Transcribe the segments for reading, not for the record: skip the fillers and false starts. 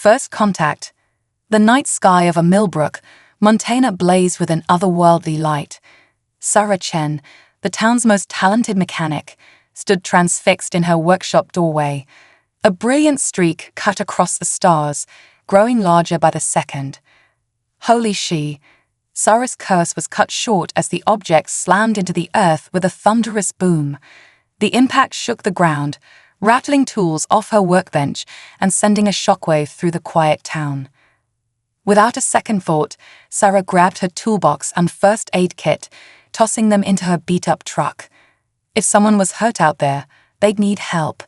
First contact. The night sky of a Millbrook, Montana blazed with an otherworldly light. Sarah Chen, the town's most talented mechanic, stood transfixed in her workshop doorway. A brilliant streak cut across the stars, growing larger by the second. Holy she! Sarah's curse was cut short as the object slammed into the earth with a thunderous boom. The impact shook the ground, rattling tools off her workbench and sending a shockwave through the quiet town. Without a second thought, Sarah grabbed her toolbox and first aid kit, tossing them into her beat-up truck. If someone was hurt out there, they'd need help.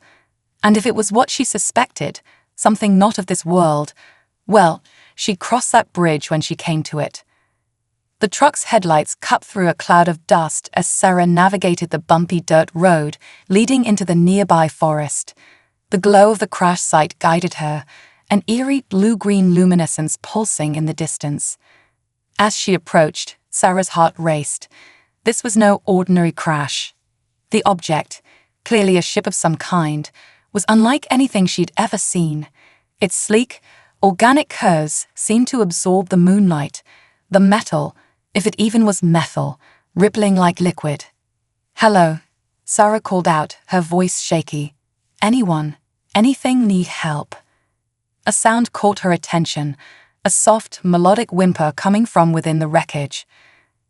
And if it was what she suspected, something not of this world, well, she'd cross that bridge when she came to it. The truck's headlights cut through a cloud of dust as Sarah navigated the bumpy dirt road leading into the nearby forest. The glow of the crash site guided her, an eerie blue-green luminescence pulsing in the distance. As she approached, Sarah's heart raced. This was no ordinary crash. The object, clearly a ship of some kind, was unlike anything she'd ever seen. Its sleek, organic curves seemed to absorb the moonlight, the metal, if it even was metal, rippling like liquid. "Hello," Sarah called out, her voice shaky. Anything need help?" A sound caught her attention, a soft, melodic whimper coming from within the wreckage.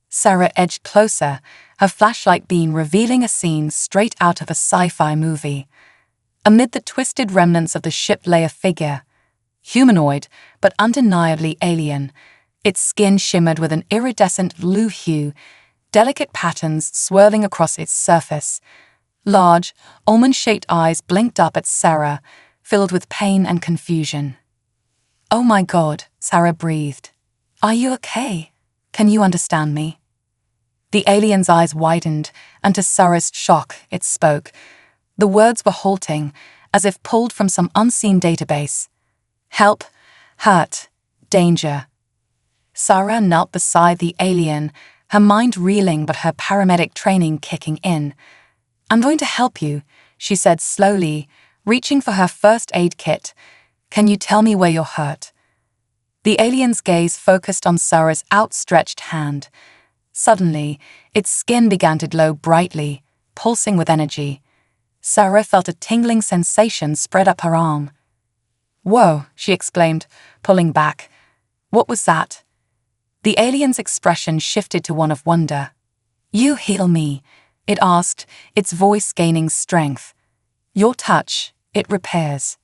Sarah edged closer, her flashlight beam revealing a scene straight out of a sci-fi movie. Amid the twisted remnants of the ship lay a figure. Humanoid, but undeniably alien. Its skin shimmered with an iridescent blue hue, delicate patterns swirling across its surface. Large, almond-shaped eyes blinked up at Sarah, filled with pain and confusion. "Oh my God," Sarah breathed. "Are you okay? Can you understand me?" The alien's eyes widened, and to Sarah's shock, it spoke. The words were halting, as if pulled from some unseen database. "Help, hurt, danger." Sarah knelt beside the alien, her mind reeling but her paramedic training kicking in. "I'm going to help you," she said slowly, reaching for her first aid kit. "Can you tell me where you're hurt?" The alien's gaze focused on Sarah's outstretched hand. Suddenly, its skin began to glow brightly, pulsing with energy. Sarah felt a tingling sensation spread up her arm. "Whoa," she exclaimed, pulling back. "What was that?" The alien's expression shifted to one of wonder. "You heal me," it asked, its voice gaining strength. "Your touch, it repairs."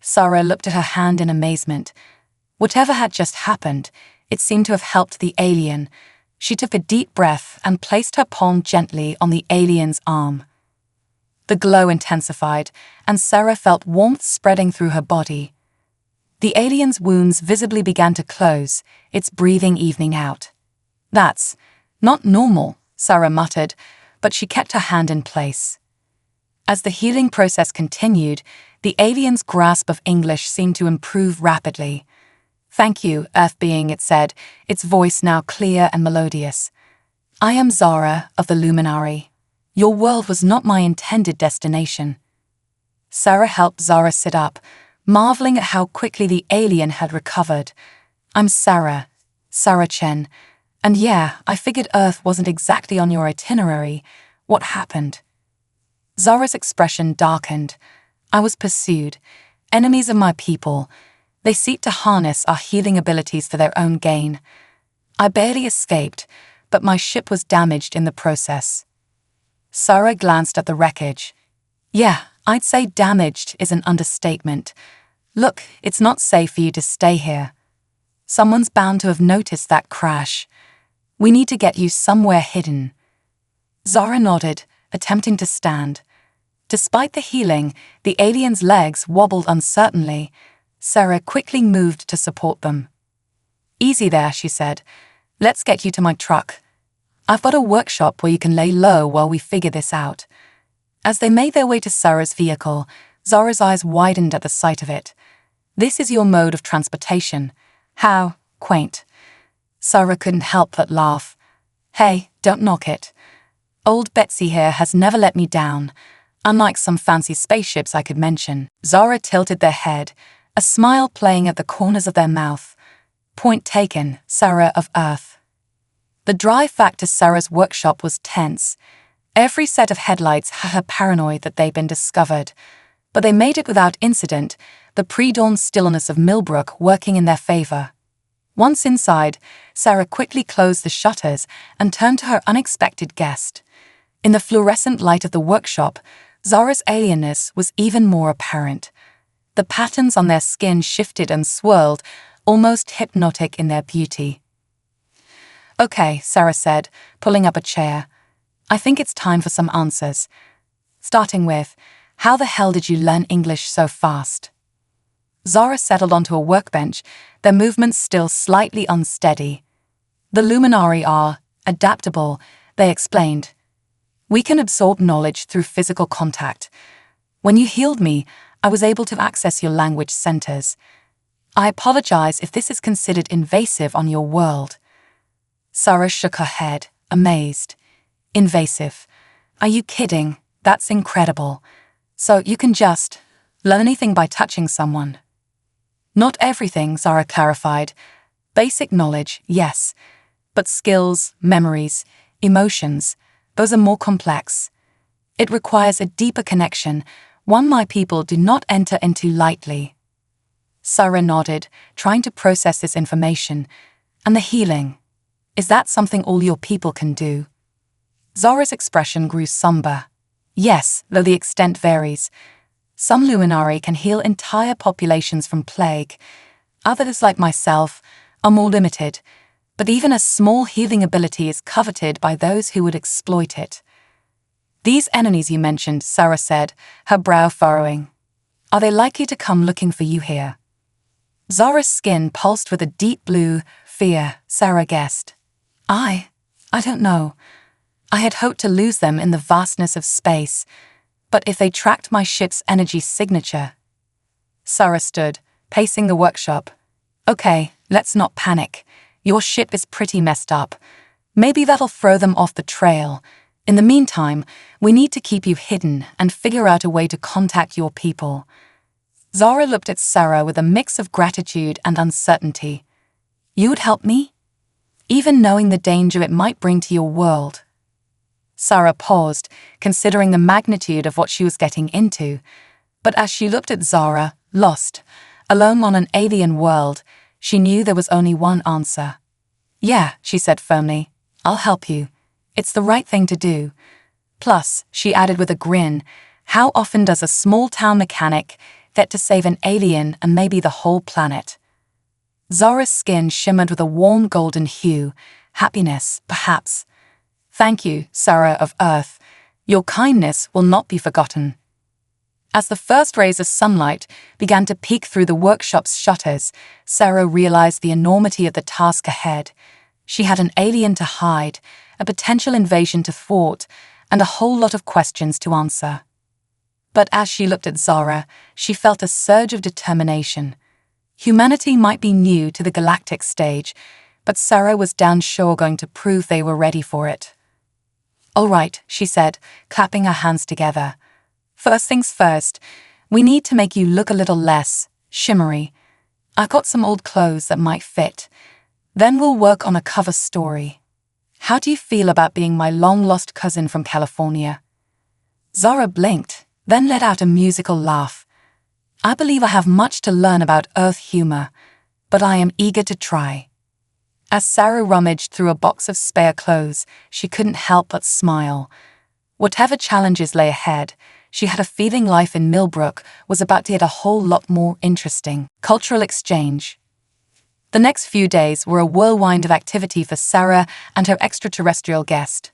Sarah looked at her hand in amazement. Whatever had just happened, it seemed to have helped the alien. She took a deep breath and placed her palm gently on the alien's arm. The glow intensified, and Sarah felt warmth spreading through her body. The alien's wounds visibly began to close, its breathing evening out. "That's not normal," Sarah muttered, but she kept her hand in place. As the healing process continued, the alien's grasp of English seemed to improve rapidly. "Thank you, Earth being," it said, its voice now clear and melodious. "I am Zara of the Luminary. Your world was not my intended destination." Sarah helped Zara sit up, marveling at how quickly the alien had recovered. "I'm Sarah Chen. And yeah, I figured Earth wasn't exactly on your itinerary. What happened?" Zara's expression darkened. "I was pursued. Enemies of my people. They seek to harness our healing abilities for their own gain. I barely escaped, but my ship was damaged in the process." Sarah glanced at the wreckage. "Yeah, I'd say damaged is an understatement. Look, it's not safe for you to stay here. Someone's bound to have noticed that crash. We need to get you somewhere hidden." Zara nodded, attempting to stand. Despite the healing, the alien's legs wobbled uncertainly. Sarah quickly moved to support them. "Easy there," she said. "Let's get you to my truck. I've got a workshop where you can lay low while we figure this out." As they made their way to Sarah's vehicle, Zara's eyes widened at the sight of it. "This is your mode of transportation. How quaint." Sarah couldn't help but laugh. "Hey, don't knock it. Old Betsy here has never let me down, unlike some fancy spaceships I could mention." Zara tilted their head, a smile playing at the corners of their mouth. Point taken, Sarah of Earth. The drive back to Sarah's workshop was tense. Every set of headlights had her paranoid that they'd been discovered, but they made it without incident, the pre-dawn stillness of Millbrook working in their favor. Once inside, Sarah quickly closed the shutters and turned to her unexpected guest. In the fluorescent light of the workshop, Zara's alienness was even more apparent. The patterns on their skin shifted and swirled, almost hypnotic in their beauty. "Okay," Sarah said, pulling up a chair. "I think it's time for some answers. Starting with, how the hell did you learn English so fast?" Zara settled onto a workbench, their movements still slightly unsteady. "The Luminari are adaptable," they explained. "We can absorb knowledge through physical contact. When you healed me, I was able to access your language centers. I apologize if this is considered invasive on your world." Sarah shook her head, amazed. "Invasive? Are you kidding? That's incredible. So you can just learn anything by touching someone?" "Not everything," Zara clarified. "Basic knowledge, yes. But skills, memories, emotions, those are more complex. It requires a deeper connection, one my people do not enter into lightly." Sarah nodded, trying to process this information. "And the healing? Is that something all your people can do?" Zara's expression grew somber. "Yes, though the extent varies. Some Luminari can heal entire populations from plague. Others, like myself, are more limited, but even a small healing ability is coveted by those who would exploit it." "These enemies you mentioned," Sarah said, her brow furrowing. "Are they likely to come looking for you here?" Zara's skin pulsed with a deep blue fear, Sarah guessed. I don't know. I had hoped to lose them in the vastness of space, but if they tracked my ship's energy signature..." Sarah stood, pacing the workshop. "Okay, let's not panic. Your ship is pretty messed up. Maybe that'll throw them off the trail. In the meantime, we need to keep you hidden and figure out a way to contact your people." Zara looked at Sarah with a mix of gratitude and uncertainty. "You would help me? Even knowing the danger it might bring to your world?" Sarah paused, considering the magnitude of what she was getting into. But as she looked at Zara, lost, alone on an alien world, she knew there was only one answer. "Yeah," she said firmly, "I'll help you. It's the right thing to do." Plus, she added with a grin, how often does a small-town mechanic get to save an alien and maybe the whole planet? Zara's skin shimmered with a warm golden hue. Happiness, perhaps. "Thank you, Sarah of Earth. Your kindness will not be forgotten." As the first rays of sunlight began to peek through the workshop's shutters, Sarah realized the enormity of the task ahead. She had an alien to hide, a potential invasion to thwart, and a whole lot of questions to answer. But as she looked at Zara, she felt a surge of determination. Humanity might be new to the galactic stage, but Sarah was damn sure going to prove they were ready for it. "All right," she said, clapping her hands together. "First things first, we need to make you look a little less shimmery. I got some old clothes that might fit. Then we'll work on a cover story. How do you feel about being my long-lost cousin from California?" Zara blinked, then let out a musical laugh. "I believe I have much to learn about Earth humor, but I am eager to try." As Sarah rummaged through a box of spare clothes, she couldn't help but smile. Whatever challenges lay ahead, she had a feeling life in Millbrook was about to get a whole lot more interesting. Cultural exchange. The next few days were a whirlwind of activity for Sarah and her extraterrestrial guest.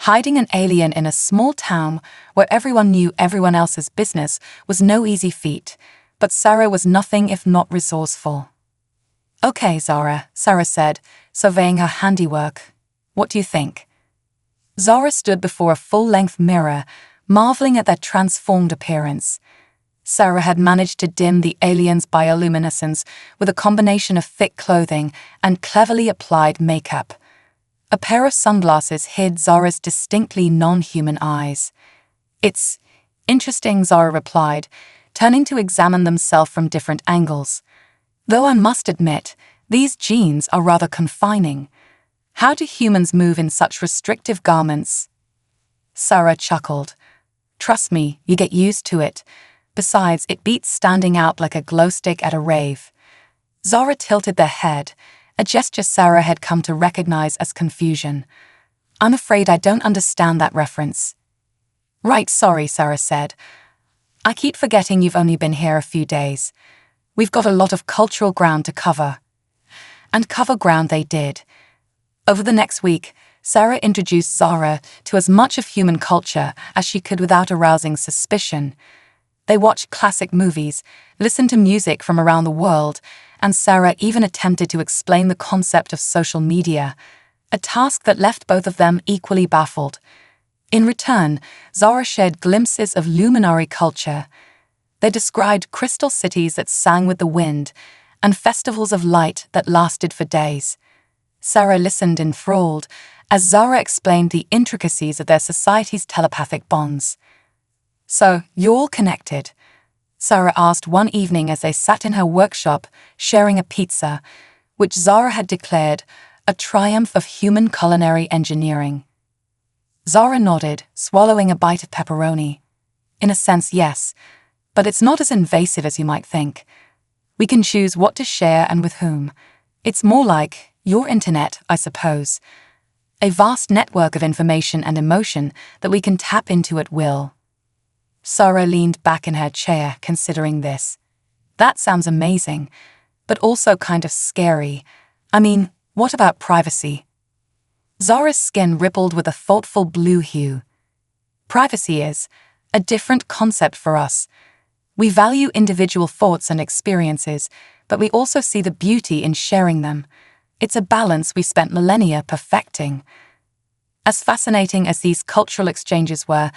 Hiding an alien in a small town where everyone knew everyone else's business was no easy feat, but Sarah was nothing if not resourceful. "Okay, Zara," Sarah said, surveying her handiwork. "What do you think?" Zara stood before a full-length mirror, marveling at their transformed appearance. Sarah had managed to dim the alien's bioluminescence with a combination of thick clothing and cleverly applied makeup. A pair of sunglasses hid Zara's distinctly non-human eyes. "It's interesting," Zara replied, turning to examine themselves from different angles. Though I must admit, these genes are rather confining. How do humans move in such restrictive garments? Sarah chuckled. Trust me, you get used to it. Besides, it beats standing out like a glow stick at a rave. Zara tilted their head, a gesture Sarah had come to recognize as confusion. I'm afraid I don't understand that reference. Right, sorry, Sarah said. I keep forgetting you've only been here a few days. We've got a lot of cultural ground to cover. And cover ground they did. Over the next week, Sarah introduced Zara to as much of human culture as she could without arousing suspicion. They watched classic movies, listened to music from around the world, and Sarah even attempted to explain the concept of social media, a task that left both of them equally baffled. In return, Zara shared glimpses of luminary culture. They described crystal cities that sang with the wind and festivals of light that lasted for days. Sarah listened enthralled as Zara explained the intricacies of their society's telepathic bonds. So, you're all connected? Sarah asked one evening as they sat in her workshop sharing a pizza, which Zara had declared a triumph of human culinary engineering. Zara nodded, swallowing a bite of pepperoni. In a sense, yes, but it's not as invasive as you might think. We can choose what to share and with whom. It's more like your internet, I suppose. A vast network of information and emotion that we can tap into at will. Sarah leaned back in her chair, considering this. That sounds amazing, but also kind of scary. I mean, what about privacy? Zara's skin rippled with a thoughtful blue hue. Privacy is a different concept for us. We value individual thoughts and experiences, but we also see the beauty in sharing them. It's a balance we spent millennia perfecting. As fascinating as these cultural exchanges were,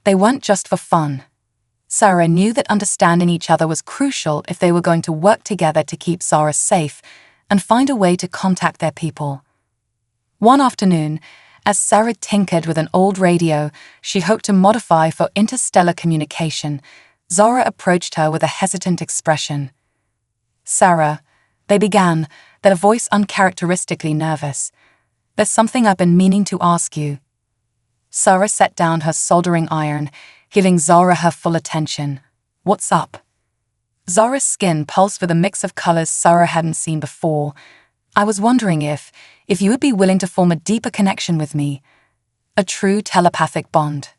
they weren't just for fun. Sarah knew that understanding each other was crucial if they were going to work together to keep Zara safe and find a way to contact their people. One afternoon, as Sarah tinkered with an old radio she hoped to modify for interstellar communication, Zara approached her with a hesitant expression. Sarah, they began, their voice uncharacteristically nervous. There's something I've been meaning to ask you. Sarah set down her soldering iron, giving Zara her full attention. What's up? Zara's skin pulsed with a mix of colors Sarah hadn't seen before. I was wondering if you would be willing to form a deeper connection with me. A true telepathic bond.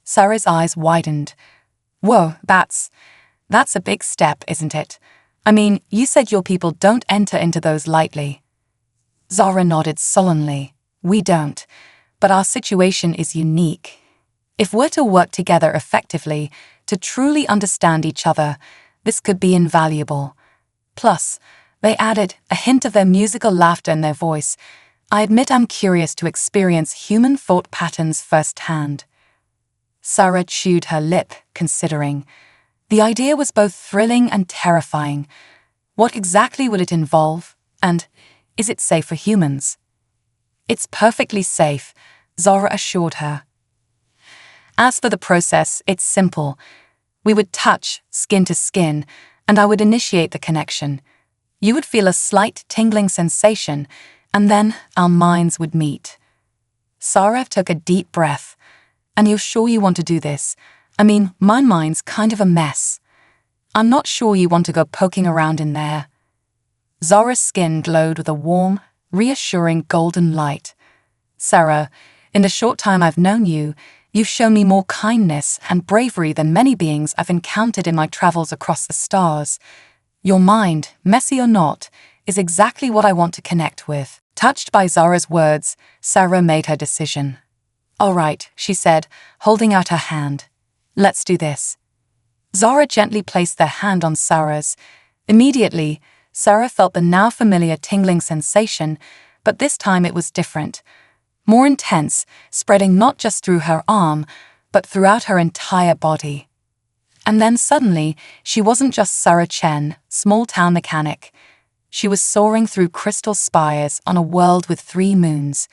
Sarah's eyes widened. Whoa, that's a big step, isn't it? I mean, you said your people don't enter into those lightly. Zara nodded sullenly. We don't, but our situation is unique. If we're to work together effectively, to truly understand each other, this could be invaluable. Plus, they added, a hint of their musical laughter in their voice, I admit I'm curious to experience human thought patterns firsthand. Sarah chewed her lip, considering. The idea was both thrilling and terrifying. What exactly would it involve? And is it safe for humans? It's perfectly safe, Zara assured her. As for the process, it's simple. We would touch, skin to skin, and I would initiate the connection. You would feel a slight tingling sensation, and then our minds would meet. Sarah took a deep breath. And you're sure you want to do this? I mean, my mind's kind of a mess. I'm not sure you want to go poking around in there. Zara's skin glowed with a warm, reassuring golden light. Sarah, in the short time I've known you, you've shown me more kindness and bravery than many beings I've encountered in my travels across the stars. Your mind, messy or not, is exactly what I want to connect with. Touched by Zara's words, Sarah made her decision. All right, she said, holding out her hand. Let's do this. Zara gently placed their hand on Sarah's. Immediately, Sarah felt the now familiar tingling sensation, but this time it was different. More intense, spreading not just through her arm, but throughout her entire body. And then suddenly, she wasn't just Sarah Chen, small-town mechanic. She was soaring through crystal spires on a world with 3 moons.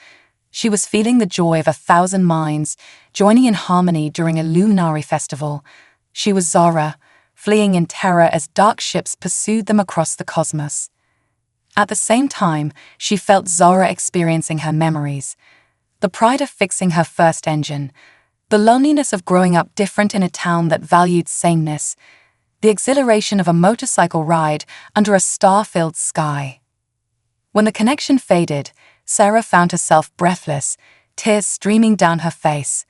She was feeling the joy of 1,000 minds, joining in harmony during a luminary festival. She was Zara, fleeing in terror as dark ships pursued them across the cosmos. At the same time, she felt Zara experiencing her memories, the pride of fixing her first engine, the loneliness of growing up different in a town that valued sameness, the exhilaration of a motorcycle ride under a star-filled sky. When the connection faded, Sarah found herself breathless, tears streaming down her face.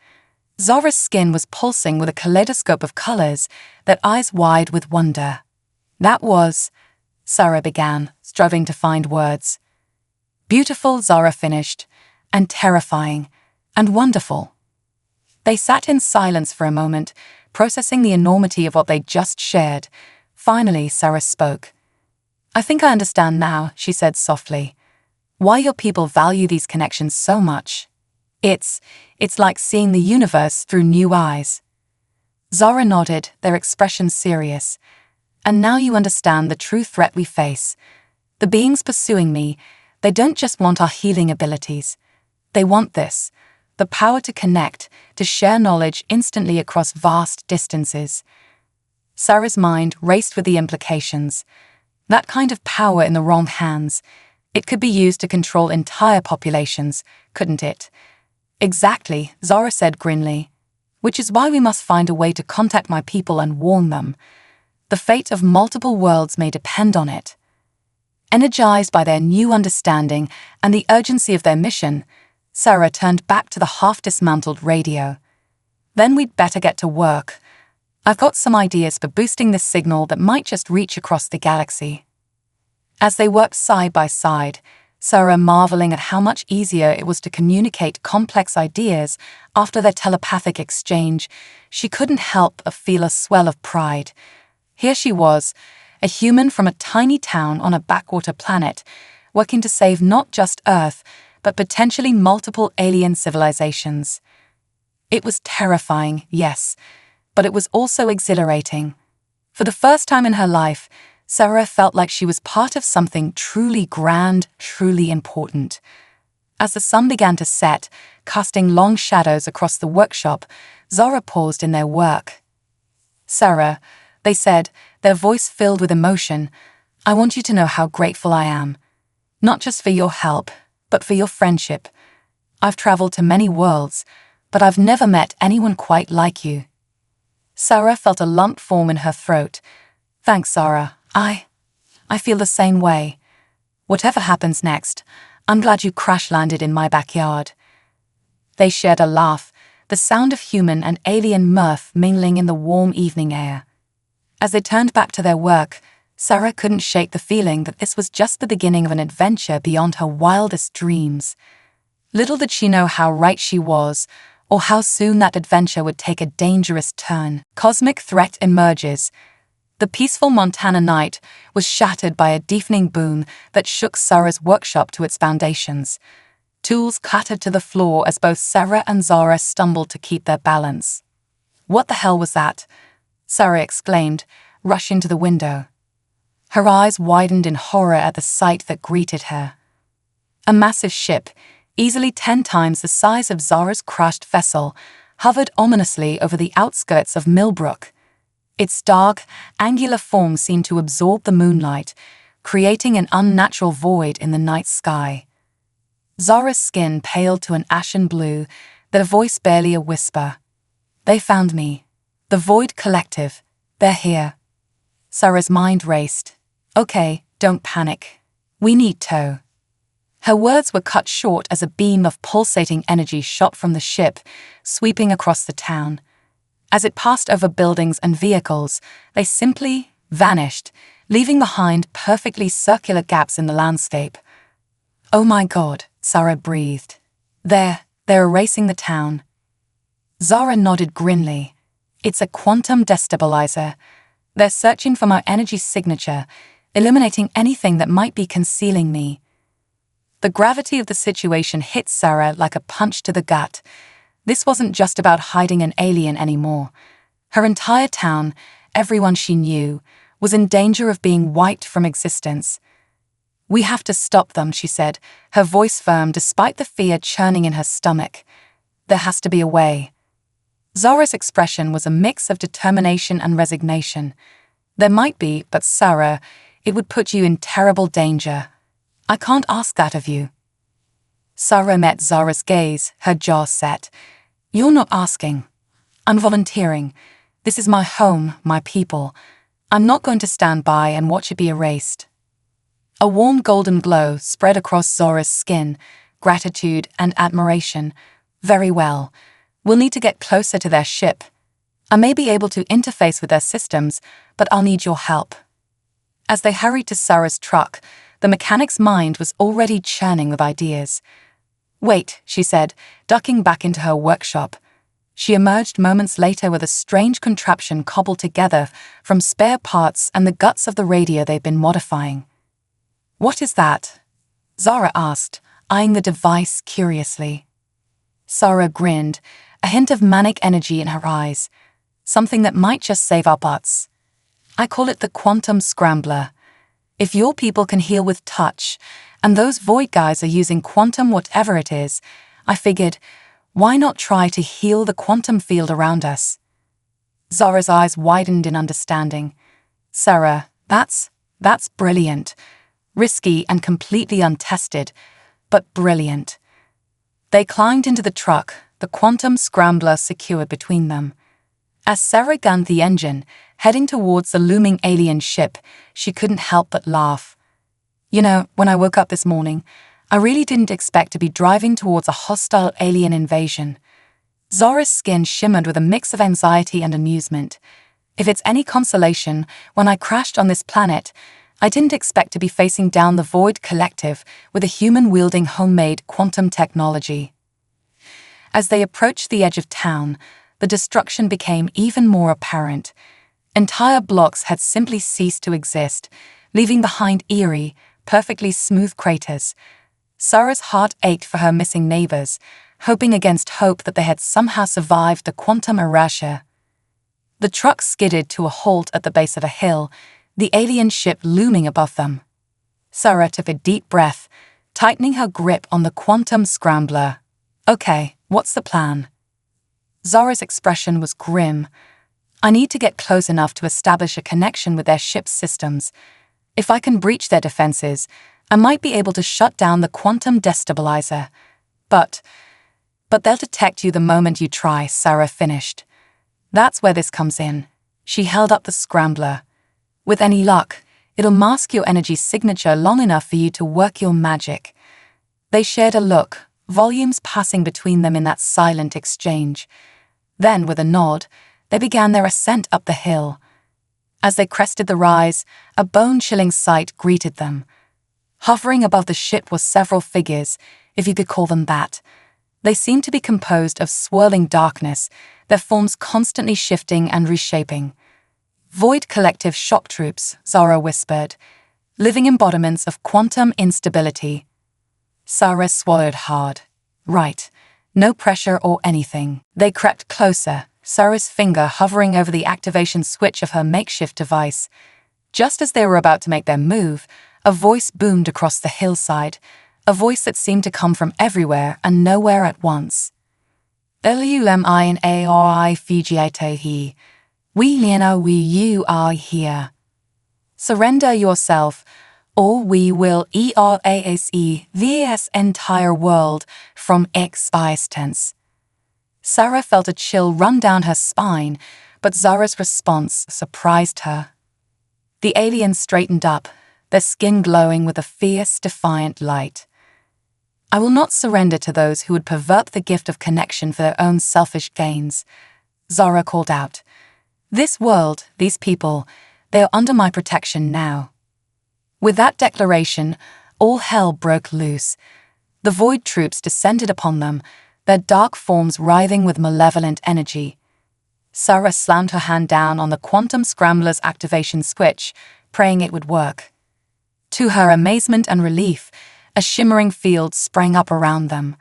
Zara's skin was pulsing with a kaleidoscope of colors, their eyes wide with wonder. "That was," Sarah began, striving to find words. "Beautiful," Zara finished, "and terrifying, and wonderful." They sat in silence for a moment, processing the enormity of what they'd just shared. Finally, Sarah spoke. "I think I understand now," she said softly, "why your people value these connections so much. It's like seeing the universe through new eyes." Zara nodded, their expressions serious. "And now you understand the true threat we face. The beings pursuing me, they don't just want our healing abilities. They want this, the power to connect, to share knowledge instantly across vast distances." Sarah's mind raced with the implications. That kind of power in the wrong hands, it could be used to control entire populations, couldn't it? "Exactly," Zara said grimly, "which is why we must find a way to contact my people and warn them. The fate of multiple worlds may depend on it." Energized by their new understanding and the urgency of their mission, Sarah turned back to the half-dismantled radio. "Then we'd better get to work. I've got some ideas for boosting this signal that might just reach across the galaxy." As they worked side by side, Sarah marveling at how much easier it was to communicate complex ideas after their telepathic exchange, she couldn't help but feel a swell of pride. Here she was, a human from a tiny town on a backwater planet, working to save not just Earth, but potentially multiple alien civilizations. It was terrifying, yes, but it was also exhilarating. For the first time in her life, Sarah felt like she was part of something truly grand, truly important. As the sun began to set, casting long shadows across the workshop, Zara paused in their work. "Sarah," they said, their voice filled with emotion, "I want you to know how grateful I am. Not just for your help, but for your friendship. I've traveled to many worlds, but I've never met anyone quite like you." Sarah felt a lump form in her throat. "Thanks, Zara. I feel the same way. Whatever happens next, I'm glad you crash-landed in my backyard." They shared a laugh, the sound of human and alien mirth mingling in the warm evening air. As they turned back to their work, Sarah couldn't shake the feeling that this was just the beginning of an adventure beyond her wildest dreams. Little did she know how right she was, or how soon that adventure would take a dangerous turn. Cosmic threat emerges. The peaceful Montana night was shattered by a deafening boom that shook Sarah's workshop to its foundations. Tools clattered to the floor as both Sarah and Zara stumbled to keep their balance. "What the hell was that?" Sarah exclaimed, rushing to the window. Her eyes widened in horror at the sight that greeted her. A massive ship, easily 10 times the size of Zara's crashed vessel, hovered ominously over the outskirts of Millbrook. Its dark, angular form seemed to absorb the moonlight, creating an unnatural void in the night sky. Zara's skin paled to an ashen blue, their voice barely a whisper. "They found me. The Void Collective. They're here." Sarah's mind raced. "Okay, don't panic. We need tow." Her words were cut short as a beam of pulsating energy shot from the ship, sweeping across the town. As it passed over buildings and vehicles, they simply vanished, leaving behind perfectly circular gaps in the landscape. "Oh my God," Sarah breathed. They're erasing the town." Zara nodded grimly. "It's a quantum destabilizer. They're searching for my energy signature, eliminating anything that might be concealing me." The gravity of the situation hit Sarah like a punch to the gut. This wasn't just about hiding an alien anymore. Her entire town, everyone she knew, was in danger of being wiped from existence. "We have to stop them," she said, her voice firm despite the fear churning in her stomach. "There has to be a way." Zara's expression was a mix of determination and resignation. There might be, but Sarah, it would put you in terrible danger. I can't ask that of you. Sarah met Zara's gaze, her jaw set. You're not asking. I'm volunteering. This is my home, my people. I'm not going to stand by and watch it be erased. A warm golden glow spread across Zara's skin, gratitude and admiration. Very well. We'll need to get closer to their ship. I may be able to interface with their systems, but I'll need your help. As they hurried to Sarah's truck, the mechanic's mind was already churning with ideas. Wait, she said, ducking back into her workshop. She emerged moments later with a strange contraption cobbled together from spare parts and the guts of the radio they'd been modifying. What is that? Zara asked, eyeing the device curiously. Sarah grinned, a hint of manic energy in her eyes. Something that might just save our butts. I call it the quantum scrambler. If your people can heal with touch, and those void guys are using quantum whatever it is, I figured, why not try to heal the quantum field around us? Zara's eyes widened in understanding. Sarah, that's brilliant. Risky and completely untested, but brilliant. They climbed into the truck, the quantum scrambler secured between them. As Sarah gunned the engine, heading towards the looming alien ship, she couldn't help but laugh. You know, when I woke up this morning, I really didn't expect to be driving towards a hostile alien invasion. Zara's skin shimmered with a mix of anxiety and amusement. If it's any consolation, when I crashed on this planet, I didn't expect to be facing down the Void Collective with a human-wielding homemade quantum technology. As they approached the edge of town, the destruction became even more apparent. Entire blocks had simply ceased to exist, leaving behind eerie, perfectly smooth craters. Sarah's heart ached for her missing neighbors, hoping against hope that they had somehow survived the quantum inertia. The truck skidded to a halt at the base of a hill, the alien ship looming above them. Sarah took a deep breath, tightening her grip on the quantum scrambler. Okay, what's the plan? Zara's expression was grim. I need to get close enough to establish a connection with their ship's systems. If I can breach their defenses, I might be able to shut down the quantum destabilizer. But they'll detect you the moment you try, Sarah finished. That's where this comes in. She held up the scrambler. With any luck, it'll mask your energy signature long enough for you to work your magic. They shared a look, volumes passing between them in that silent exchange. Then, with a nod, they began their ascent up the hill. As they crested the rise, a bone-chilling sight greeted them. Hovering above the ship were several figures, if you could call them that. They seemed to be composed of swirling darkness, their forms constantly shifting and reshaping. Void Collective shock troops, Zara whispered, living embodiments of quantum instability. Sarah swallowed hard. Right. No pressure or anything. They crept closer, Sarah's finger hovering over the activation switch of her makeshift device. Just as they were about to make their move, a voice boomed across the hillside, a voice that seemed to come from everywhere and nowhere at once. Luminaoi we Lena we you are here. Surrender yourself, or we will erase this entire world from existence. Sarah felt a chill run down her spine, but Zara's response surprised her. The aliens straightened up, their skin glowing with a fierce, defiant light. I will not surrender to those who would pervert the gift of connection for their own selfish gains, Zara called out. This world, these people, they are under my protection now. With that declaration, all hell broke loose. The Void troops descended upon them, their dark forms writhing with malevolent energy. Sarah slammed her hand down on the quantum scrambler's activation switch, praying it would work. To her amazement and relief, a shimmering field sprang up around them.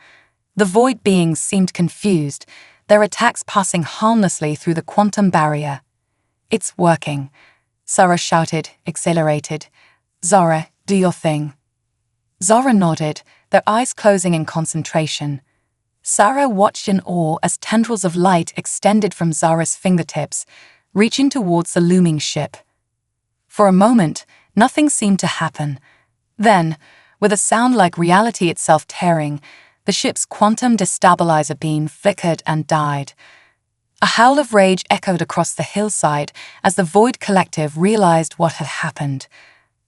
The Void beings seemed confused, their attacks passing harmlessly through the quantum barrier. It's working, Sarah shouted, exhilarated. Zara, do your thing. Zara nodded, their eyes closing in concentration. Sarah watched in awe as tendrils of light extended from Zara's fingertips, reaching towards the looming ship. For a moment, nothing seemed to happen. Then, with a sound like reality itself tearing, the ship's quantum destabilizer beam flickered and died. A howl of rage echoed across the hillside as the Void Collective realized what had happened.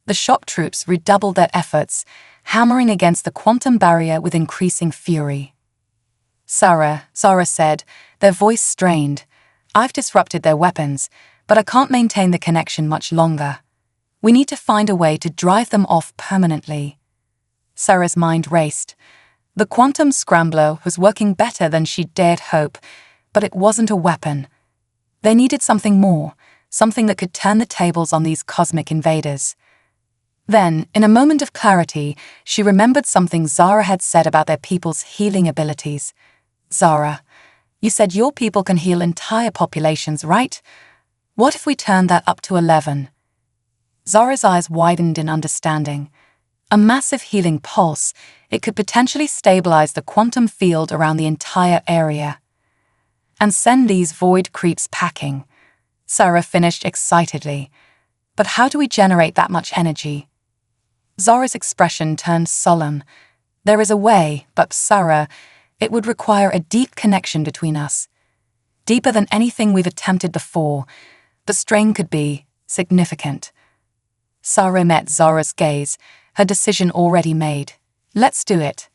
The shock troops redoubled their efforts, hammering against the quantum barrier with increasing fury. Zara said, their voice strained. I've disrupted their weapons, but I can't maintain the connection much longer. We need to find a way to drive them off permanently. Sarah's mind raced. The quantum scrambler was working better than she'd dared hope, but it wasn't a weapon. They needed something more, something that could turn the tables on these cosmic invaders. Then, in a moment of clarity, she remembered something Zara had said about their people's healing abilities. Zara, you said your people can heal entire populations, right? What if we turned that up to 11? Zara's eyes widened in understanding. A massive healing pulse, it could potentially stabilize the quantum field around the entire area. And send these void creeps packing. Zara finished excitedly. But how do we generate that much energy? Zara's expression turned solemn. There is a way, but Zara, it would require a deep connection between us. Deeper than anything we've attempted before. The strain could be significant. Zara met Zara's gaze, her decision already made. Let's do it.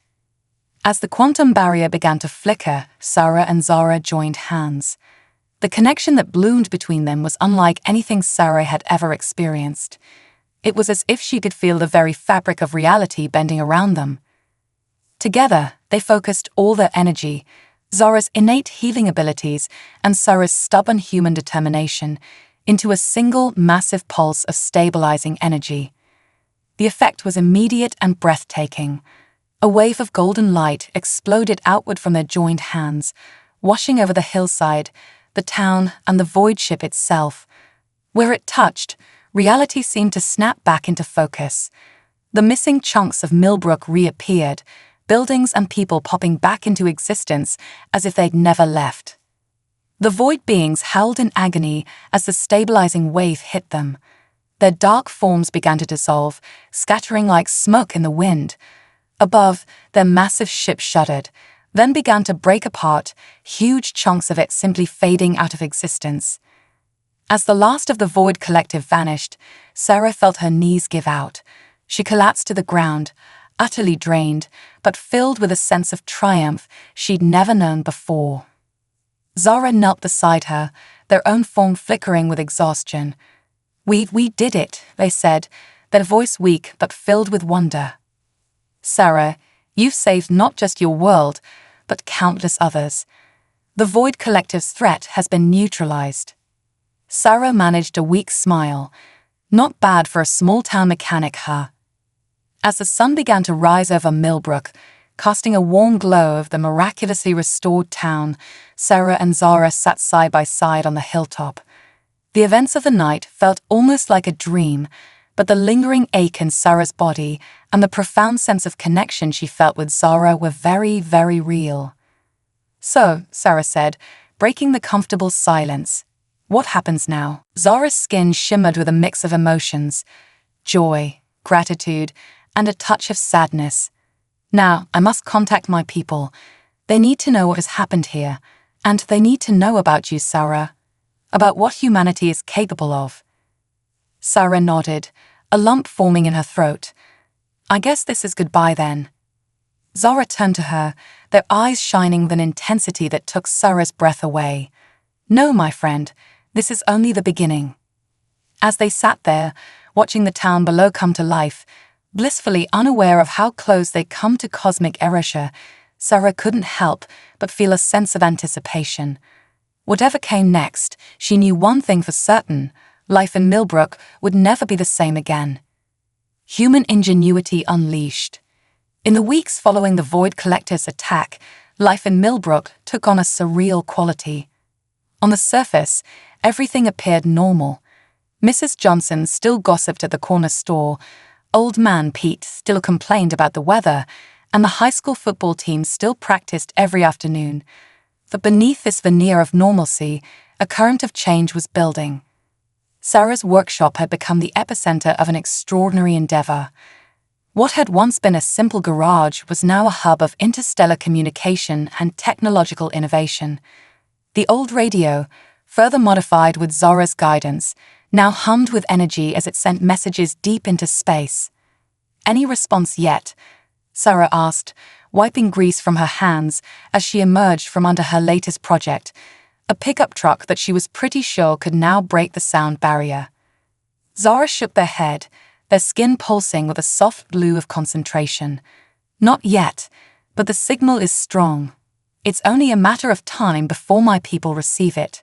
As the quantum barrier began to flicker, Zara and Zara joined hands. The connection that bloomed between them was unlike anything Zara had ever experienced. It was as if she could feel the very fabric of reality bending around them. Together, they focused all their energy, Zara's innate healing abilities and Zara's stubborn human determination, into a single massive pulse of stabilizing energy. The effect was immediate and breathtaking. A wave of golden light exploded outward from their joined hands, washing over the hillside, the town, and the void ship itself. Where it touched, reality seemed to snap back into focus. The missing chunks of Millbrook reappeared, buildings and people popping back into existence as if they'd never left. The void beings howled in agony as the stabilizing wave hit them. Their dark forms began to dissolve, scattering like smoke in the wind. Above, their massive ship shuddered, then began to break apart, huge chunks of it simply fading out of existence. As the last of the Void Collective vanished, Sarah felt her knees give out. She collapsed to the ground, utterly drained, but filled with a sense of triumph she'd never known before. Zara knelt beside her, their own form flickering with exhaustion. We did it, they said, their voice weak but filled with wonder. Sarah, you've saved not just your world, but countless others. The Void Collective's threat has been neutralized. Sarah managed a weak smile. Not bad for a small-town mechanic, huh? As the sun began to rise over Millbrook, casting a warm glow of the miraculously restored town, Sarah and Zara sat side by side on the hilltop. The events of the night felt almost like a dream, but the lingering ache in Sarah's body and the profound sense of connection she felt with Zara were very, very real. So, Sarah said, breaking the comfortable silence, what happens now? Zara's skin shimmered with a mix of emotions, joy, gratitude, and a touch of sadness. Now, I must contact my people. They need to know what has happened here, and they need to know about you, Sarah, about what humanity is capable of. Sarah nodded, a lump forming in her throat. I guess this is goodbye then. Zara turned to her, their eyes shining with an intensity that took Sarah's breath away. No, my friend, this is only the beginning. As they sat there, watching the town below come to life, blissfully unaware of how close they'd come to cosmic erasure, Sarah couldn't help but feel a sense of anticipation. Whatever came next, she knew one thing for certain: life in Millbrook would never be the same again. Human ingenuity unleashed. In the weeks following the Void Collective's attack, life in Millbrook took on a surreal quality. On the surface, everything appeared normal. Mrs. Johnson still gossiped at the corner store, Old Man Pete still complained about the weather, and the high school football team still practiced every afternoon. But beneath this veneer of normalcy, a current of change was building. Sarah's workshop had become the epicenter of an extraordinary endeavor. What had once been a simple garage was now a hub of interstellar communication and technological innovation. The old radio, further modified with Zora's guidance, now hummed with energy as it sent messages deep into space. "Any response yet?" Sarah asked, wiping grease from her hands as she emerged from under her latest project, a pickup truck that she was pretty sure could now break the sound barrier. Zora shook their head, their skin pulsing with a soft blue of concentration. "Not yet, but the signal is strong. It's only a matter of time before my people receive it."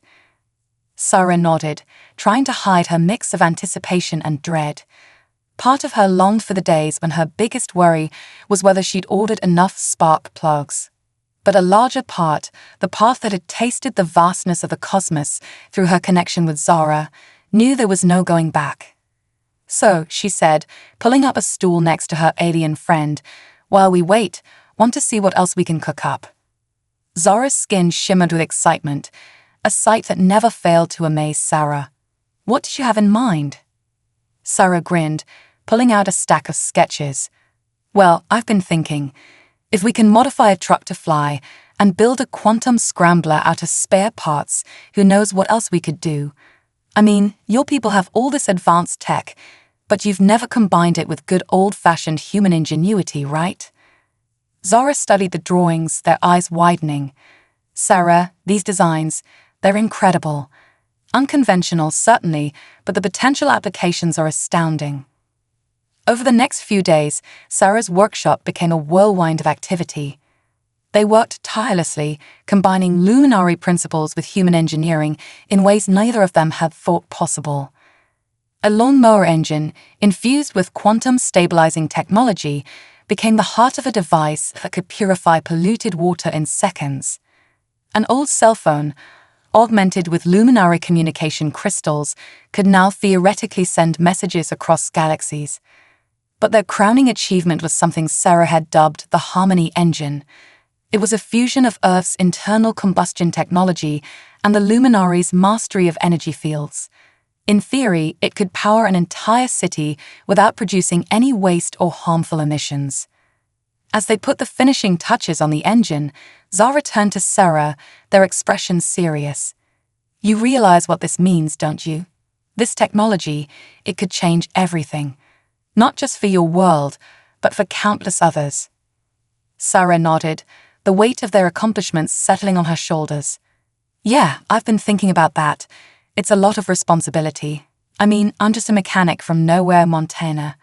Sarah nodded, trying to hide her mix of anticipation and dread. Part of her longed for the days when her biggest worry was whether she'd ordered enough spark plugs. But a larger part, the part that had tasted the vastness of the cosmos through her connection with Zora, knew there was no going back. "So," she said, pulling up a stool next to her alien friend, "while we wait, want to see what else we can cook up." Zora's skin shimmered with excitement, a sight that never failed to amaze Sarah. "What did you have in mind?" Sarah grinned, pulling out a stack of sketches. "Well, I've been thinking, if we can modify a truck to fly and build a quantum scrambler out of spare parts, who knows what else we could do? I mean, your people have all this advanced tech, but you've never combined it with good old-fashioned human ingenuity, right?" Zora studied the drawings, their eyes widening. "Sarah, these designs, they're incredible. Unconventional, certainly, but the potential applications are astounding." Over the next few days, Sarah's workshop became a whirlwind of activity. They worked tirelessly, combining luminary principles with human engineering in ways neither of them had thought possible. A lawnmower engine, infused with quantum stabilizing technology, became the heart of a device that could purify polluted water in seconds. An old cell phone, augmented with luminary communication crystals, could now theoretically send messages across galaxies. But their crowning achievement was something Sarah had dubbed the Harmony Engine. It was a fusion of Earth's internal combustion technology and the luminary's mastery of energy fields. In theory, it could power an entire city without producing any waste or harmful emissions. As they put the finishing touches on the engine, Zara turned to Sarah, their expressions serious. "You realize what this means, don't you? This technology, it could change everything. Not just for your world, but for countless others." Sarah nodded, the weight of their accomplishments settling on her shoulders. "Yeah, I've been thinking about that. It's a lot of responsibility. I mean, I'm just a mechanic from nowhere, Montana.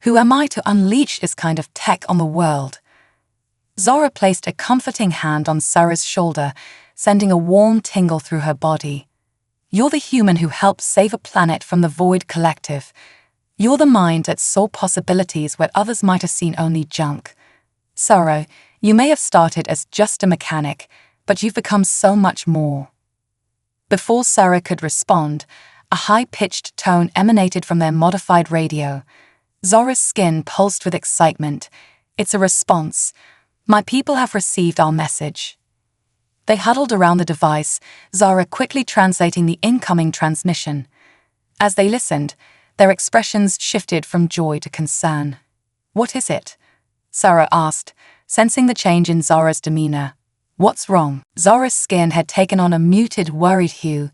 Who am I to unleash this kind of tech on the world?" Zora placed a comforting hand on Sarah's shoulder, sending a warm tingle through her body. "You're the human who helped save a planet from the Void Collective. You're the mind that saw possibilities where others might have seen only junk. Sarah, you may have started as just a mechanic, but you've become so much more." Before Sarah could respond, a high-pitched tone emanated from their modified radio. Zora's skin pulsed with excitement. "It's a response. My people have received our message." They huddled around the device, Zora quickly translating the incoming transmission. As they listened, their expressions shifted from joy to concern. "What is it?" Sarah asked, sensing the change in Zora's demeanor. "What's wrong?" Zora's skin had taken on a muted, worried hue.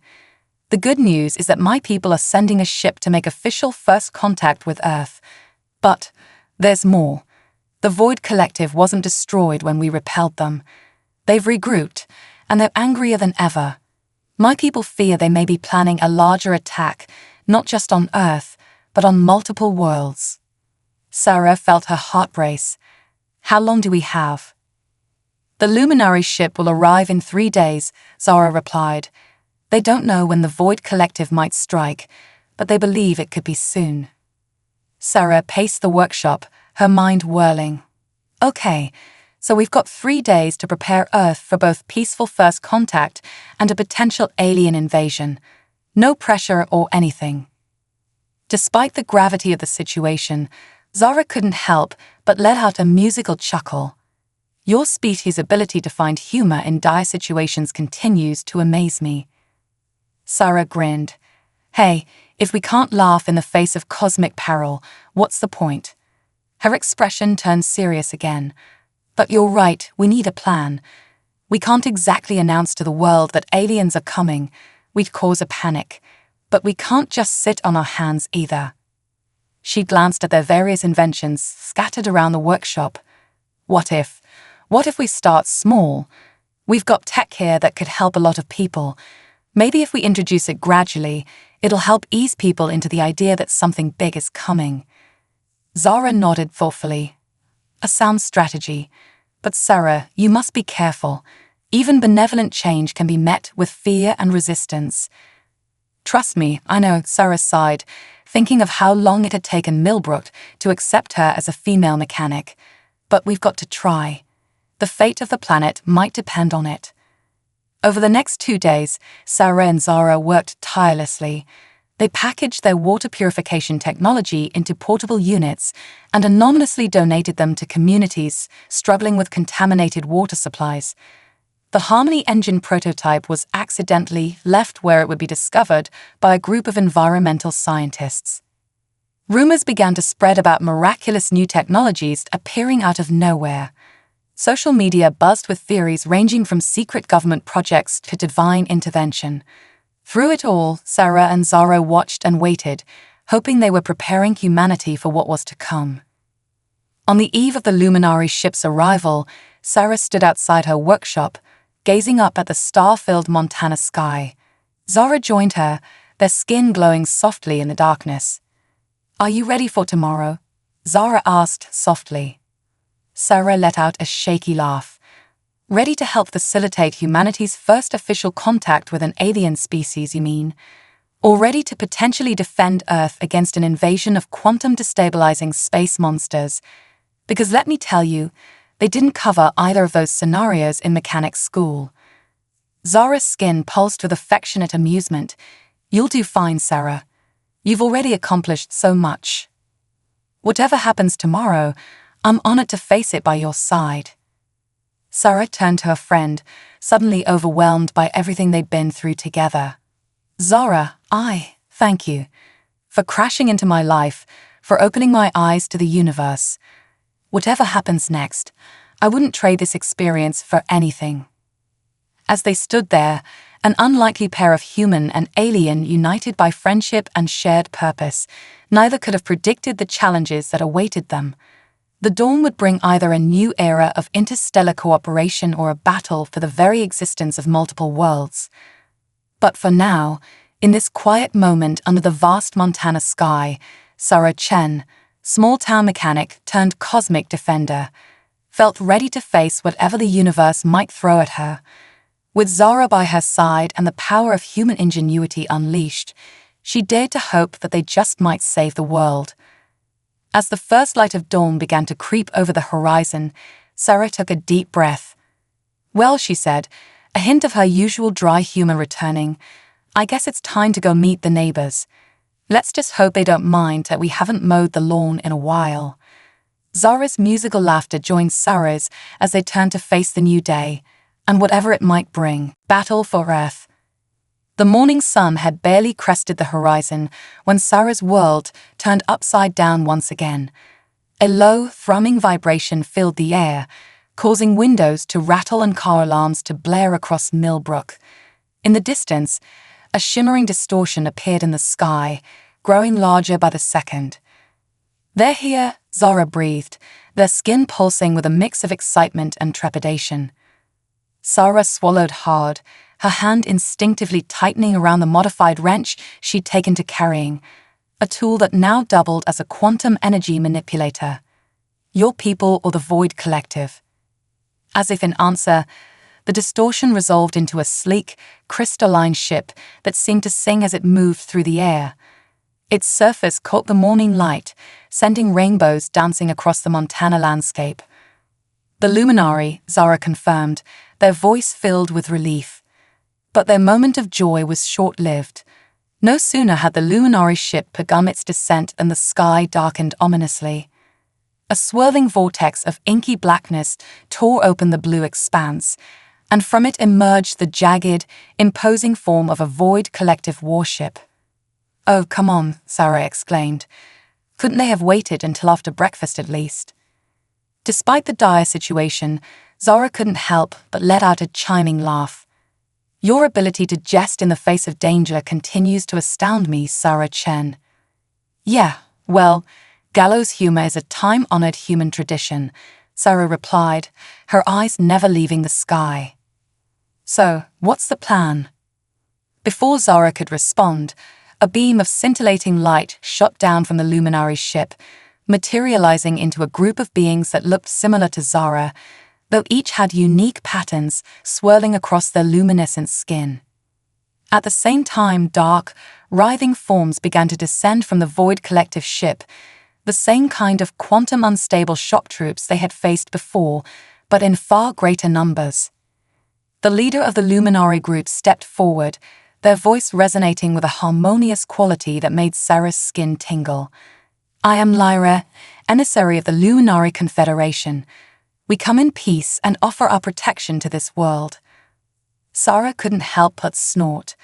"The good news is that my people are sending a ship to make official first contact with Earth. But there's more. The Void Collective wasn't destroyed when we repelled them. They've regrouped, and they're angrier than ever. My people fear they may be planning a larger attack, not just on Earth, but on multiple worlds." Sarah felt her heart race. "How long do we have?" "The Luminary ship will arrive in 3 days," Zora replied. "They don't know when the Void Collective might strike, but they believe it could be soon." Sarah paced the workshop, her mind whirling. "Okay, so we've got 3 days to prepare Earth for both peaceful first contact and a potential alien invasion. No pressure or anything." Despite the gravity of the situation, Zara couldn't help but let out a musical chuckle. "Your species' ability to find humor in dire situations continues to amaze me." Sarah grinned. "Hey, If we can't laugh in the face of cosmic peril, what's the point? Her expression turned serious again. But you're right, we need a plan. We can't exactly announce to the world that aliens are coming. We'd cause a panic. But we can't just sit on our hands either. She glanced at their various inventions scattered around the workshop. What if we start small? We've got tech here that could help a lot of people. Maybe if we introduce it gradually, it'll help ease people into the idea that something big is coming. Zara nodded thoughtfully. A sound strategy. But Sarah, you must be careful. Even benevolent change can be met with fear and resistance. Trust me, I know, Sarah sighed, thinking of how long it had taken Millbrook to accept her as a female mechanic. But we've got to try. The fate of the planet might depend on it. Over the next 2 days, Sarah and Zara worked tirelessly. They packaged their water purification technology into portable units and anonymously donated them to communities struggling with contaminated water supplies. The Harmony engine prototype was accidentally left where it would be discovered by a group of environmental scientists. Rumors began to spread about miraculous new technologies appearing out of nowhere. Social media buzzed with theories ranging from secret government projects to divine intervention. Through it all, Sarah and Zara watched and waited, hoping they were preparing humanity for what was to come. On the eve of the Luminary ship's arrival, Sarah stood outside her workshop, gazing up at the star-filled Montana sky. Zara joined her, their skin glowing softly in the darkness. "Are you ready for tomorrow?" Zara asked softly. Sarah let out a shaky laugh. "Ready to help facilitate humanity's first official contact with an alien species, you mean? Or ready to potentially defend Earth against an invasion of quantum-destabilizing space monsters? Because let me tell you, they didn't cover either of those scenarios in mechanics school." Zara's skin pulsed with affectionate amusement. "You'll do fine, Sarah. You've already accomplished so much. Whatever happens tomorrow, I'm honored to face it by your side." Sarah turned to her friend, suddenly overwhelmed by everything they'd been through together. "Zara, thank you. For crashing into my life, for opening my eyes to the universe. Whatever happens next, I wouldn't trade this experience for anything." As they stood there, an unlikely pair of human and alien united by friendship and shared purpose, neither could have predicted the challenges that awaited them. The dawn would bring either a new era of interstellar cooperation or a battle for the very existence of multiple worlds. But for now, in this quiet moment under the vast Montana sky, Sarah Chen, small-town mechanic turned cosmic defender, felt ready to face whatever the universe might throw at her. With Zara by her side and the power of human ingenuity unleashed, she dared to hope that they just might save the world. As the first light of dawn began to creep over the horizon, Sarah took a deep breath. "Well," she said, a hint of her usual dry humor returning, "I guess it's time to go meet the neighbors. Let's just hope they don't mind that we haven't mowed the lawn in a while." Zara's musical laughter joined Sarah's as they turned to face the new day, and whatever it might bring, battle for Earth. The morning sun had barely crested the horizon when Sarah's world turned upside down once again. A low, thrumming vibration filled the air, causing windows to rattle and car alarms to blare across Millbrook. In the distance, a shimmering distortion appeared in the sky, growing larger by the second. "They're here," Zara breathed, their skin pulsing with a mix of excitement and trepidation. Sarah swallowed hard, her hand instinctively tightening around the modified wrench she'd taken to carrying, a tool that now doubled as a quantum energy manipulator. "Your people or the Void Collective?" As if in answer, the distortion resolved into a sleek, crystalline ship that seemed to sing as it moved through the air. Its surface caught the morning light, sending rainbows dancing across the Montana landscape. "The Luminary," Zara confirmed, their voice filled with relief. But their moment of joy was short-lived. No sooner had the Luminary ship begun its descent than the sky darkened ominously. A swirling vortex of inky blackness tore open the blue expanse, and from it emerged the jagged, imposing form of a Void Collective warship. Oh, come on, Sarah exclaimed. Couldn't they have waited until after breakfast at least? Despite the dire situation, Zara couldn't help but let out a chiming laugh. Your ability to jest in the face of danger continues to astound me, Sarah Chen. Yeah, well, gallows humor is a time-honored human tradition, Sarah replied, her eyes never leaving the sky. So, what's the plan? Before Zara could respond, a beam of scintillating light shot down from the luminary's ship, materializing into a group of beings that looked similar to Zara, though each had unique patterns swirling across their luminescent skin. At the same time, dark, writhing forms began to descend from the Void Collective ship, the same kind of quantum-unstable shock troops they had faced before, but in far greater numbers. The leader of the luminary group stepped forward, their voice resonating with a harmonious quality that made Sarah's skin tingle. I am Lyra, emissary of the Luminary Confederation. We come in peace and offer our protection to this world. Sarah couldn't help but snort.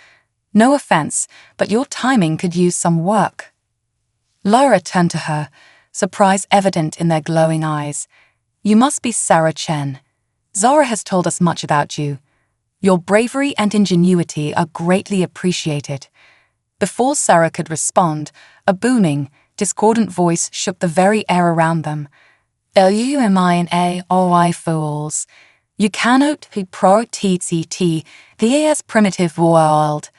No offense, but your timing could use some work. Lyra turned to her, surprise evident in their glowing eyes. You must be Sarah Chen. Zara has told us much about you. Your bravery and ingenuity are greatly appreciated. Before Sarah could respond, a booming, discordant voice shook the very air around them. Lumina fools. You cannot be protect the primitive world.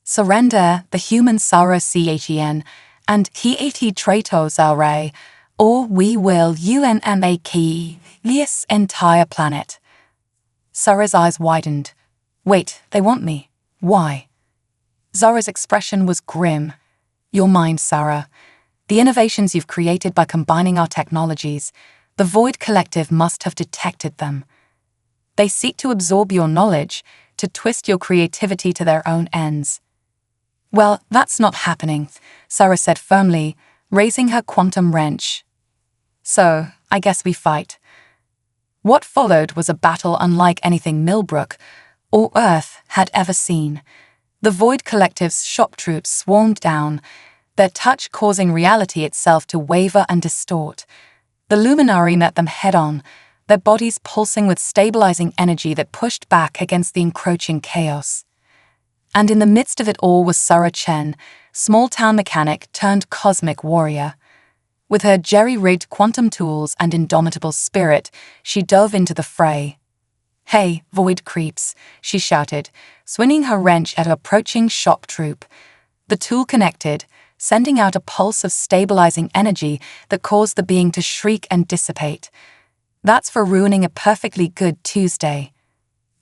Surrender the human Sarah Chen and Hiat Tratos Array, or we will unmake this entire planet. Sarah's eyes widened. Wait, they want me. Why? Zara's expression was grim. Your mind, Sarah. The innovations you've created by combining our technologies, the Void Collective must have detected them. They seek to absorb your knowledge, to twist your creativity to their own ends. Well, that's not happening, Sarah said firmly, raising her quantum wrench. So, I guess we fight. What followed was a battle unlike anything Millbrook or Earth had ever seen. The Void Collective's shock troops swarmed down, their touch causing reality itself to waver and distort. The luminary met them head-on, their bodies pulsing with stabilizing energy that pushed back against the encroaching chaos. And in the midst of it all was Sarah Chen, small-town mechanic turned cosmic warrior. With her jerry-rigged quantum tools and indomitable spirit, she dove into the fray. Hey, void creeps, she shouted, swinging her wrench at her approaching shock troop. The tool connected, sending out a pulse of stabilizing energy that caused the being to shriek and dissipate. That's for ruining a perfectly good Tuesday.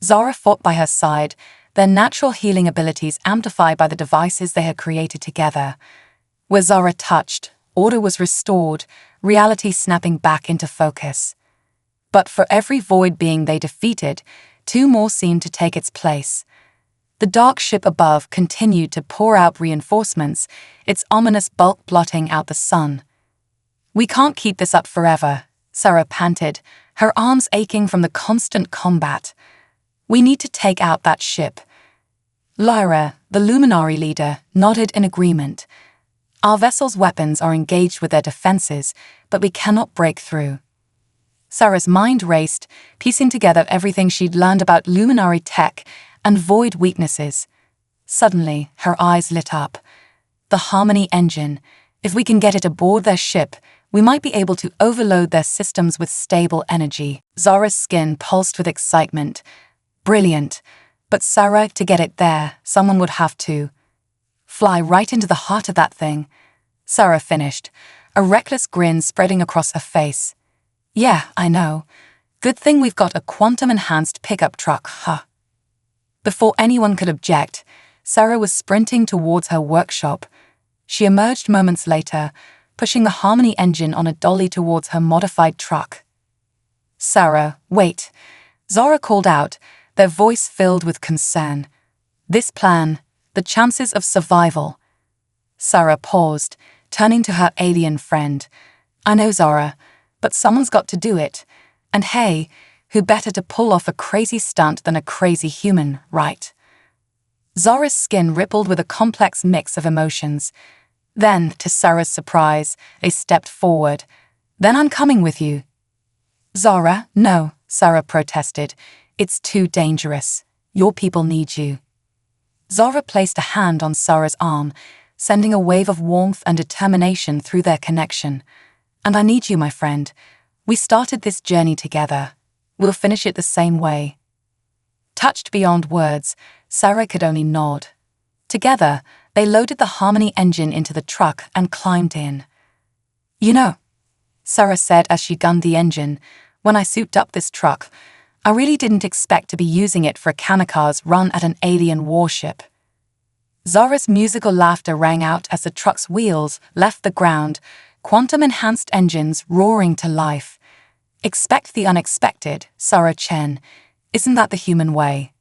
Zara fought by her side, their natural healing abilities amplified by the devices they had created together. Where Zara touched, order was restored, reality snapping back into focus. But for every void being they defeated, two more seemed to take its place. The dark ship above continued to pour out reinforcements, its ominous bulk blotting out the sun. We can't keep this up forever, Sarah panted, her arms aching from the constant combat. We need to take out that ship. Lyra, the luminary leader, nodded in agreement. Our vessel's weapons are engaged with their defenses, but we cannot break through. Sarah's mind raced, piecing together everything she'd learned about luminary tech and void weaknesses. Suddenly, her eyes lit up. The Harmony engine. If we can get it aboard their ship, we might be able to overload their systems with stable energy. Zara's skin pulsed with excitement. Brilliant. But Sarah, to get it there, someone would have to fly right into the heart of that thing. Sarah finished, a reckless grin spreading across her face. Yeah, I know. Good thing we've got a quantum-enhanced pickup truck, huh? Before anyone could object, Sarah was sprinting towards her workshop. She emerged moments later, pushing the Harmony engine on a dolly towards her modified truck. Sarah, wait. Zara called out, their voice filled with concern. This plan, the chances of survival. Sarah paused, turning to her alien friend. I know, Zara, but someone's got to do it. And hey, who better to pull off a crazy stunt than a crazy human, right? Zora's skin rippled with a complex mix of emotions. Then, to Sarah's surprise, they stepped forward. "Then I'm coming with you." "Zora, no," Sarah protested. "It's too dangerous. Your people need you." Zora placed a hand on Sarah's arm, sending a wave of warmth and determination through their connection. "And I need you, my friend. We started this journey together. We'll finish it the same way." Touched beyond words, Sarah could only nod. Together, they loaded the Harmony engine into the truck and climbed in. "You know," Sarah said as she gunned the engine, "when I souped up this truck, I really didn't expect to be using it for a kamikaze run at an alien warship." Zora's musical laughter rang out as the truck's wheels left the ground, quantum-enhanced engines roaring to life. "Expect the unexpected, Sarah Chen. Isn't that the human way?"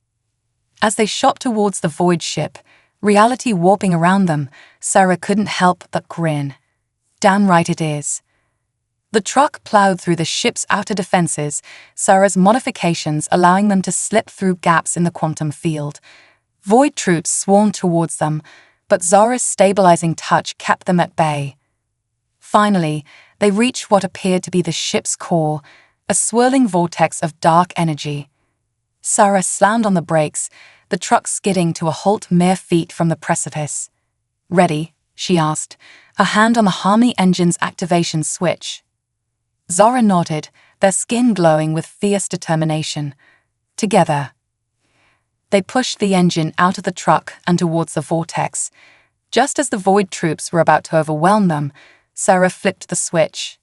As they shot towards the void ship, reality warping around them, Sarah couldn't help but grin. Damn right it is. The truck plowed through the ship's outer defenses, Sarah's modifications allowing them to slip through gaps in the quantum field. Void troops swarmed towards them, but Zora's stabilizing touch kept them at bay. Finally, they reached what appeared to be the ship's core, a swirling vortex of dark energy. Sarah slammed on the brakes, the truck skidding to a halt mere feet from the precipice. "Ready?" she asked, a hand on the Harmony engine's activation switch. Zora nodded, their skin glowing with fierce determination. Together, they pushed the engine out of the truck and towards the vortex. Just as the void troops were about to overwhelm them, Sarah flipped the switch.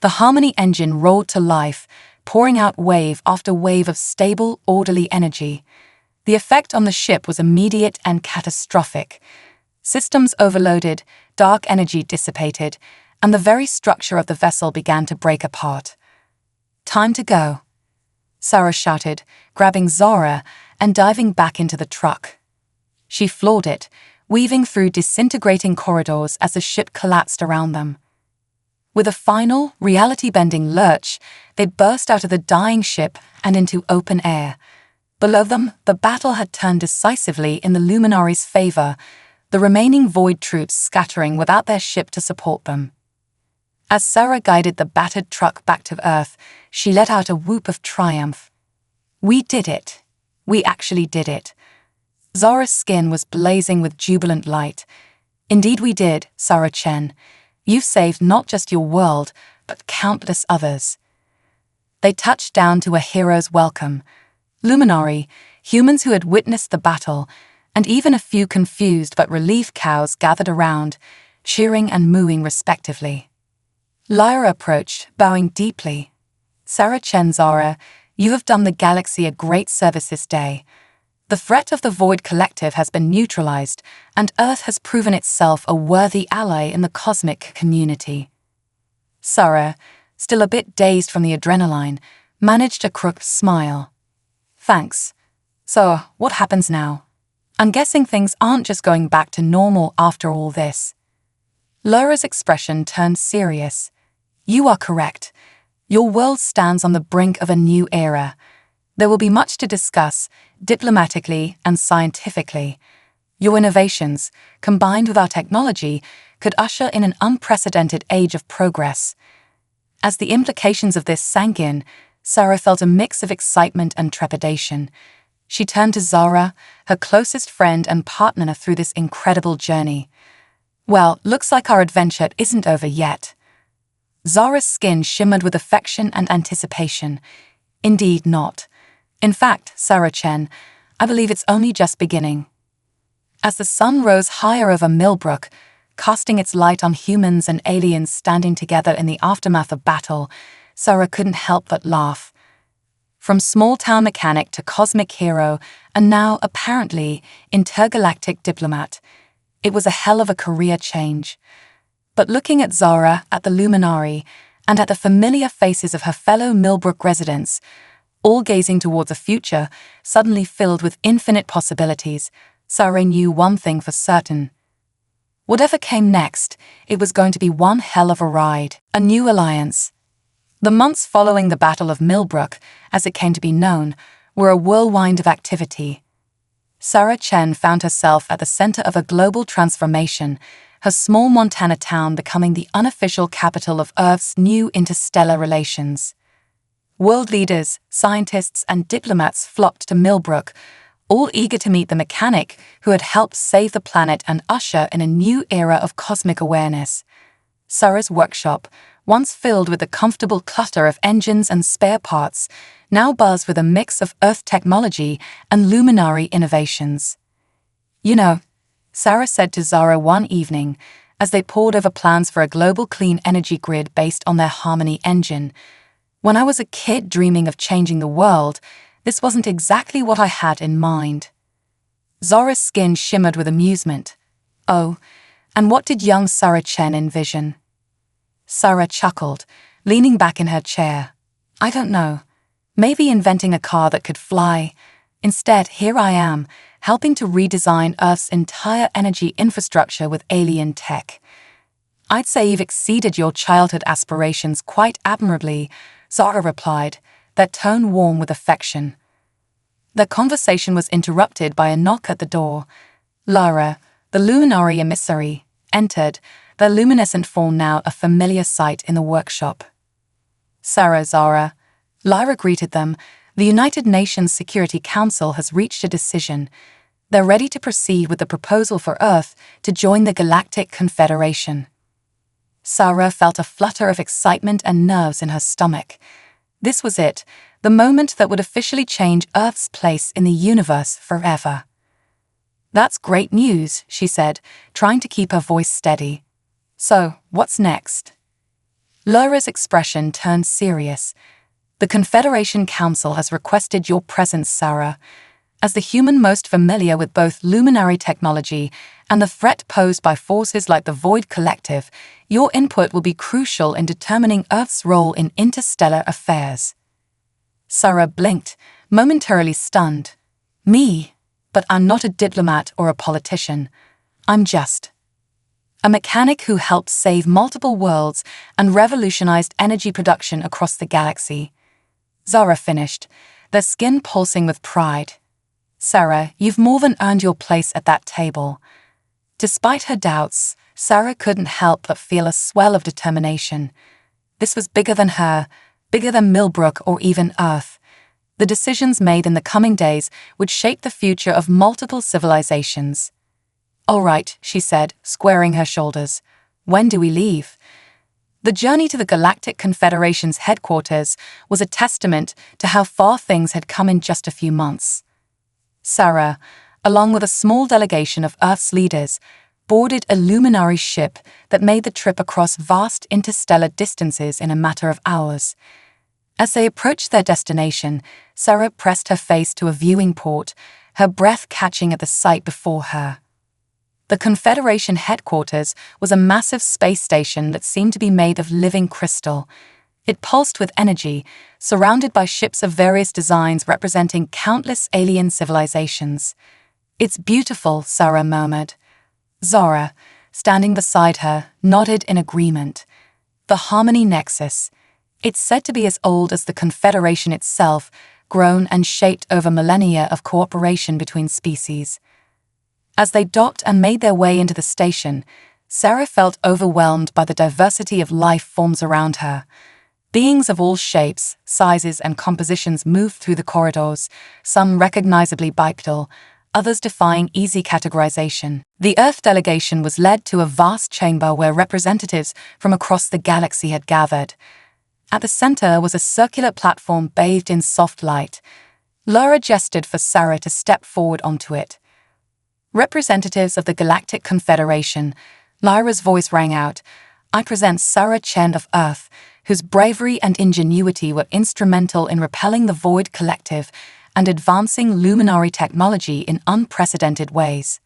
The Harmony engine roared to life, pouring out wave after wave of stable, orderly energy. The effect on the ship was immediate and catastrophic. Systems overloaded, dark energy dissipated, and the very structure of the vessel began to break apart. "Time to go," Sarah shouted, grabbing Zora and diving back into the truck. She floored it, weaving through disintegrating corridors as the ship collapsed around them. With a final, reality-bending lurch, they burst out of the dying ship and into open air. Below them, the battle had turned decisively in the Luminaries' favor, the remaining void troops scattering without their ship to support them. As Sarah guided the battered truck back to Earth, she let out a whoop of triumph. "We did it. We actually did it." Zora's skin was blazing with jubilant light. "Indeed we did, Sarah Chen. You've saved not just your world, but countless others." They touched down to a hero's welcome. Luminari, humans who had witnessed the battle, and even a few confused but relieved cows gathered around, cheering and mooing respectively. Lyra approached, bowing deeply. "Sarah Chen, Zora, you have done the galaxy a great service this day. The threat of the Void Collective has been neutralized, and Earth has proven itself a worthy ally in the cosmic community." Sarah, still a bit dazed from the adrenaline, managed a crooked smile. "Thanks. So, what happens now? I'm guessing things aren't just going back to normal after all this." Lyra's expression turned serious. "You are correct. Your world stands on the brink of a new era. There will be much to discuss, diplomatically and scientifically. Your innovations, combined with our technology, could usher in an unprecedented age of progress." As the implications of this sank in, Sarah felt a mix of excitement and trepidation. She turned to Zora, her closest friend and partner through this incredible journey. "Well, looks like our adventure isn't over yet." Zora's skin shimmered with affection and anticipation. "Indeed not. In fact, Sarah Chen, I believe it's only just beginning." As the sun rose higher over Millbrook, casting its light on humans and aliens standing together in the aftermath of battle, Sarah couldn't help but laugh. From small-town mechanic to cosmic hero, and now, apparently, intergalactic diplomat, it was a hell of a career change. But looking at Zora, at the Luminari, and at the familiar faces of her fellow Millbrook residents, all gazing towards a future suddenly filled with infinite possibilities, Sarah knew one thing for certain. Whatever came next, it was going to be one hell of a ride, a new alliance. The months following the Battle of Millbrook, as it came to be known, were a whirlwind of activity. Sarah Chen found herself at the center of a global transformation, her small Montana town becoming the unofficial capital of Earth's new interstellar relations. World leaders, scientists, and diplomats flocked to Millbrook, all eager to meet the mechanic who had helped save the planet and usher in a new era of cosmic awareness. Sarah's workshop, once filled with the comfortable clutter of engines and spare parts, now buzzed with a mix of Earth technology and luminary innovations. "You know," Sarah said to Zara one evening, as they pored over plans for a global clean energy grid based on their Harmony engine, "when I was a kid dreaming of changing the world, this wasn't exactly what I had in mind." Zara's skin shimmered with amusement. "Oh, and what did young Sarah Chen envision?" Sarah chuckled, leaning back in her chair. "I don't know. Maybe inventing a car that could fly. Instead, here I am, helping to redesign Earth's entire energy infrastructure with alien tech." "I'd say you've exceeded your childhood aspirations quite admirably," Zara replied, their tone warm with affection. Their conversation was interrupted by a knock at the door. Lara, the luminary emissary, entered, their luminescent form now a familiar sight in the workshop. "Sarah, Zara," Lara greeted them, "the United Nations Security Council has reached a decision. They're ready to proceed with the proposal for Earth to join the Galactic Confederation." Sarah felt a flutter of excitement and nerves in her stomach. This was it, the moment that would officially change Earth's place in the universe forever. "That's great news," she said, trying to keep her voice steady. "So, what's next?" Lara's expression turned serious. "The Confederation Council has requested your presence, Sarah. As the human most familiar with both luminary technology and the threat posed by forces like the Void Collective, your input will be crucial in determining Earth's role in interstellar affairs." Sarah blinked, momentarily stunned. "Me? But I'm not a diplomat or a politician. I'm just a mechanic who helped save multiple worlds and revolutionized energy production across the galaxy." Zara finished, their skin pulsing with pride. "Sarah, you've more than earned your place at that table." Despite her doubts, Sarah couldn't help but feel a swell of determination. This was bigger than her, bigger than Millbrook or even Earth. The decisions made in the coming days would shape the future of multiple civilizations. "All right," she said, squaring her shoulders. "When do we leave?" The journey to the Galactic Confederation's headquarters was a testament to how far things had come in just a few months. Sarah, along with a small delegation of Earth's leaders, boarded a luminary ship that made the trip across vast interstellar distances in a matter of hours. As they approached their destination, Sarah pressed her face to a viewing port, her breath catching at the sight before her. The Confederation headquarters was a massive space station that seemed to be made of living crystal. It pulsed with energy, surrounded by ships of various designs representing countless alien civilizations. "It's beautiful," Sarah murmured. Zara, standing beside her, nodded in agreement. The Harmony Nexus. It's said to be as old as the Confederation itself, grown and shaped over millennia of cooperation between species. As they docked and made their way into the station, Sarah felt overwhelmed by the diversity of life forms around her. Beings of all shapes, sizes, and compositions moved through the corridors, some recognizably bipedal, others defying easy categorization. The Earth delegation was led to a vast chamber where representatives from across the galaxy had gathered. At the center was a circular platform bathed in soft light. Lara gestured for Sarah to step forward onto it. "Representatives of the Galactic Confederation," Lyra's voice rang out, "I present Sarah Chen of Earth, whose bravery and ingenuity were instrumental in repelling the Void Collective and advancing luminary technology in unprecedented ways."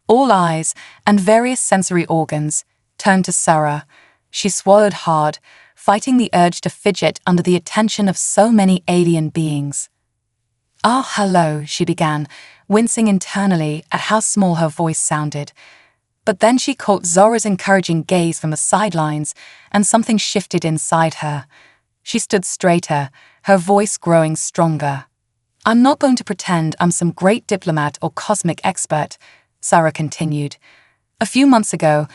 All eyes and various sensory organs turned to Sarah. She swallowed hard, fighting the urge to fidget under the attention of so many alien beings. "Ah, hello," she began, wincing internally at how small her voice sounded. But then she caught Zora's encouraging gaze from the sidelines, and something shifted inside her. She stood straighter, her voice growing stronger. I'm not going to pretend I'm some great diplomat or cosmic expert, Sarah continued. A few months ago,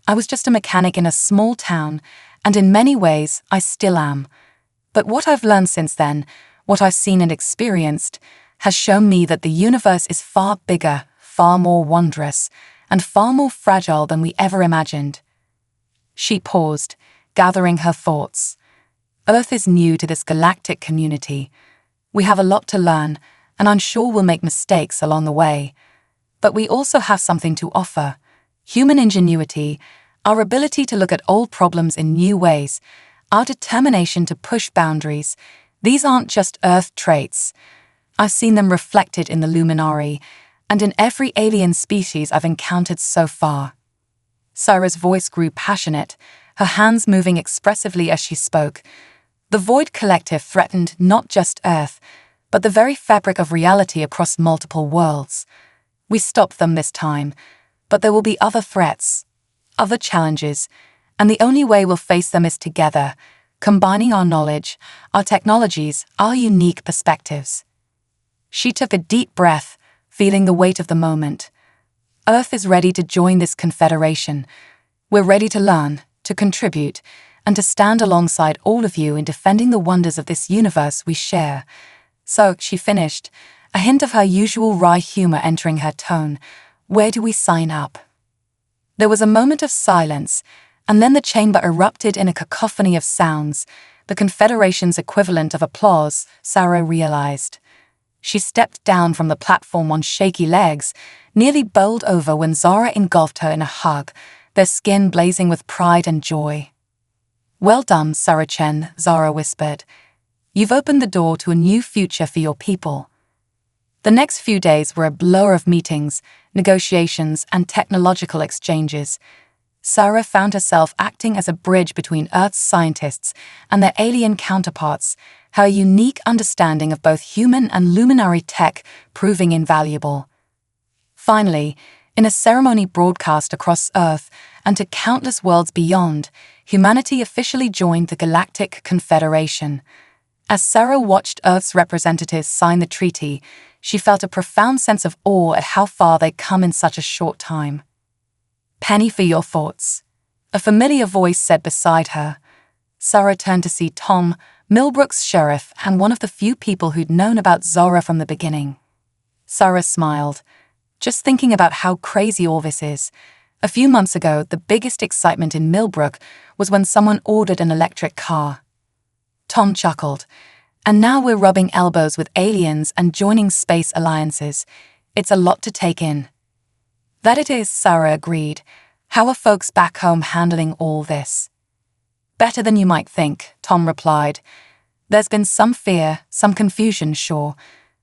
I was just a mechanic in a small town, and in many ways, I still am. But what I've learned since then, what I've seen and experienced, has shown me that the universe is far bigger, far more wondrous, and far more fragile than we ever imagined. She paused, gathering her thoughts. Earth is new to this galactic community. We have a lot to learn, and I'm sure we'll make mistakes along the way. But we also have something to offer. Human ingenuity, our ability to look at old problems in new ways, our determination to push boundaries. These aren't just Earth traits. I've seen them reflected in the Luminari, and in every alien species I've encountered so far. Sarah's voice grew passionate, her hands moving expressively as she spoke. The Void Collective threatened not just Earth, but the very fabric of reality across multiple worlds. We stopped them this time, but there will be other threats, other challenges, and the only way we'll face them is together, combining our knowledge, our technologies, our unique perspectives. She took a deep breath, feeling the weight of the moment. Earth is ready to join this confederation. We're ready to learn, to contribute, and to stand alongside all of you in defending the wonders of this universe we share. So, she finished, a hint of her usual wry humor entering her tone. Where do we sign up? There was a moment of silence, and then the chamber erupted in a cacophony of sounds, the Confederation's equivalent of applause, Sarah realized. She stepped down from the platform on shaky legs, nearly bowled over when Zara engulfed her in a hug, their skin blazing with pride and joy. Well done, Sarah Chen, Zara whispered. You've opened the door to a new future for your people. The next few days were a blur of meetings, negotiations, and technological exchanges. Sarah found herself acting as a bridge between Earth's scientists and their alien counterparts, her unique understanding of both human and luminary tech proving invaluable. Finally, in a ceremony broadcast across Earth and to countless worlds beyond, humanity officially joined the Galactic Confederation. As Sarah watched Earth's representatives sign the treaty, she felt a profound sense of awe at how far they'd come in such a short time. Penny for your thoughts, a familiar voice said beside her. Sarah turned to see Tom, Millbrook's sheriff and one of the few people who'd known about Zara from the beginning. Sarah smiled, just thinking about how crazy all this is. A few months ago, the biggest excitement in Millbrook was when someone ordered an electric car. Tom chuckled. And now we're rubbing elbows with aliens and joining space alliances. It's a lot to take in. That it is, Sarah agreed. How are folks back home handling all this? Better than you might think, Tom replied. There's been some fear, some confusion, sure.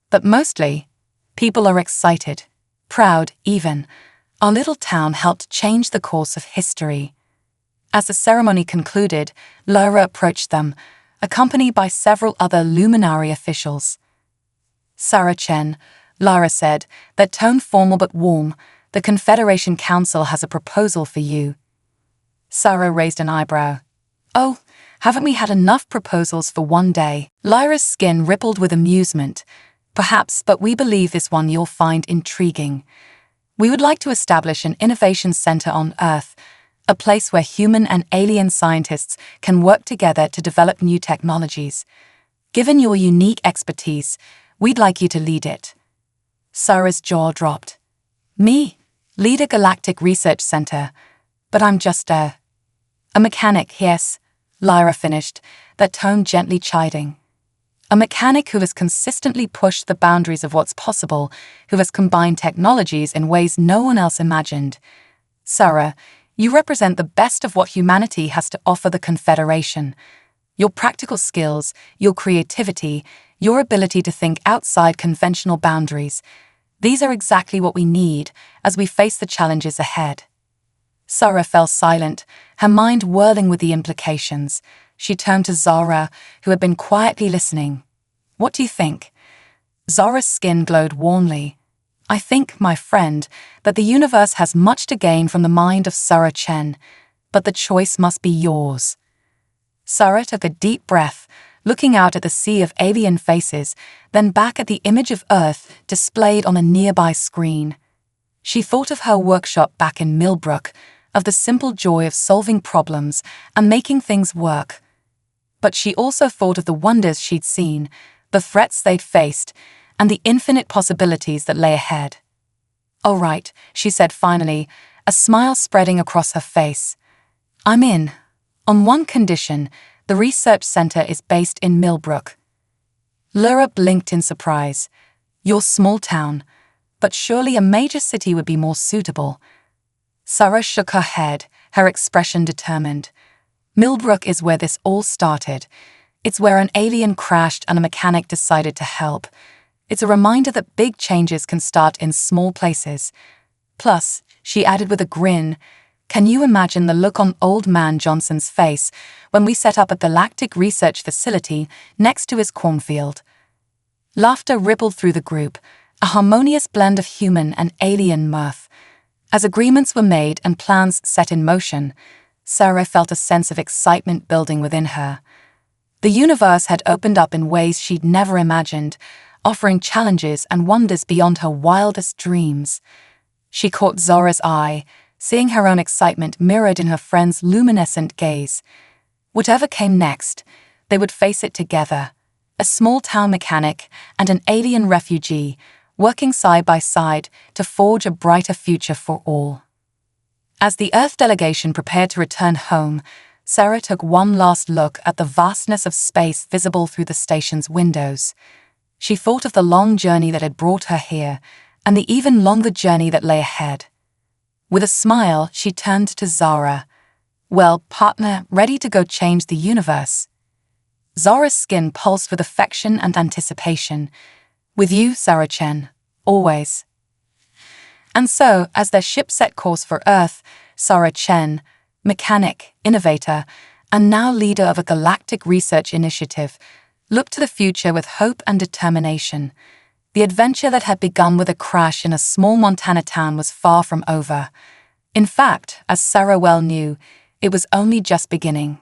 But mostly, people are excited, proud even. Our little town helped change the course of history. As the ceremony concluded, Lyra approached them, accompanied by several other luminary officials. Sarah Chen, Lyra said, their tone formal but warm, the Confederation Council has a proposal for you. Sarah raised an eyebrow. Oh, haven't we had enough proposals for one day? Lyra's skin rippled with amusement. Perhaps, but we believe this one you'll find intriguing. We would like to establish an innovation center on Earth, a place where human and alien scientists can work together to develop new technologies. Given your unique expertise, we'd like you to lead it. Sarah's jaw dropped. Me? Lead a galactic research center? But I'm just a mechanic, yes, Lyra finished, that tone gently chiding. A mechanic who has consistently pushed the boundaries of what's possible, who has combined technologies in ways no one else imagined. Sarah, you represent the best of what humanity has to offer the Confederation. Your practical skills, your creativity, your ability to think outside conventional boundaries. These are exactly what we need as we face the challenges ahead. Sarah fell silent, her mind whirling with the implications. She turned to Zara, who had been quietly listening. What do you think? Zara's skin glowed warmly. I think, my friend, that the universe has much to gain from the mind of Sarah Chen, but the choice must be yours. Sarah took a deep breath, looking out at the sea of alien faces, then back at the image of Earth displayed on a nearby screen. She thought of her workshop back in Millbrook, of the simple joy of solving problems and making things work. But she also thought of the wonders she'd seen, the threats they'd faced, and the infinite possibilities that lay ahead. "All right," she said finally, a smile spreading across her face. "I'm in. On one condition, the research center is based in Millbrook." Lyra blinked in surprise. "Your small town, but surely a major city would be more suitable." Sarah shook her head, her expression determined. "Millbrook is where this all started. It's where an alien crashed and a mechanic decided to help. It's a reminder that big changes can start in small places. Plus," she added with a grin, "can you imagine the look on Old Man Johnson's face when we set up a galactic research facility next to his cornfield?" Laughter rippled through the group, a harmonious blend of human and alien mirth. As agreements were made and plans set in motion, Sarah felt a sense of excitement building within her. The universe had opened up in ways she'd never imagined, offering challenges and wonders beyond her wildest dreams. She caught Zora's eye, seeing her own excitement mirrored in her friend's luminescent gaze. Whatever came next, they would face it together, a small-town mechanic and an alien refugee, working side by side to forge a brighter future for all. As the Earth delegation prepared to return home, Sarah took one last look at the vastness of space visible through the station's windows. She thought of the long journey that had brought her here, and the even longer journey that lay ahead. With a smile, she turned to Zara. "Well, partner, ready to go change the universe?" Zara's skin pulsed with affection and anticipation. "With you, Sarah Chen, always." And so, as their ship set course for Earth, Sarah Chen, mechanic, innovator, and now leader of a galactic research initiative, looked to the future with hope and determination. The adventure that had begun with a crash in a small Montana town was far from over. In fact, as Sarah well knew, it was only just beginning.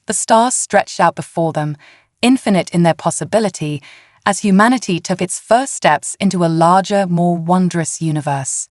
The stars stretched out before them, infinite in their possibility, as humanity took its first steps into a larger, more wondrous universe.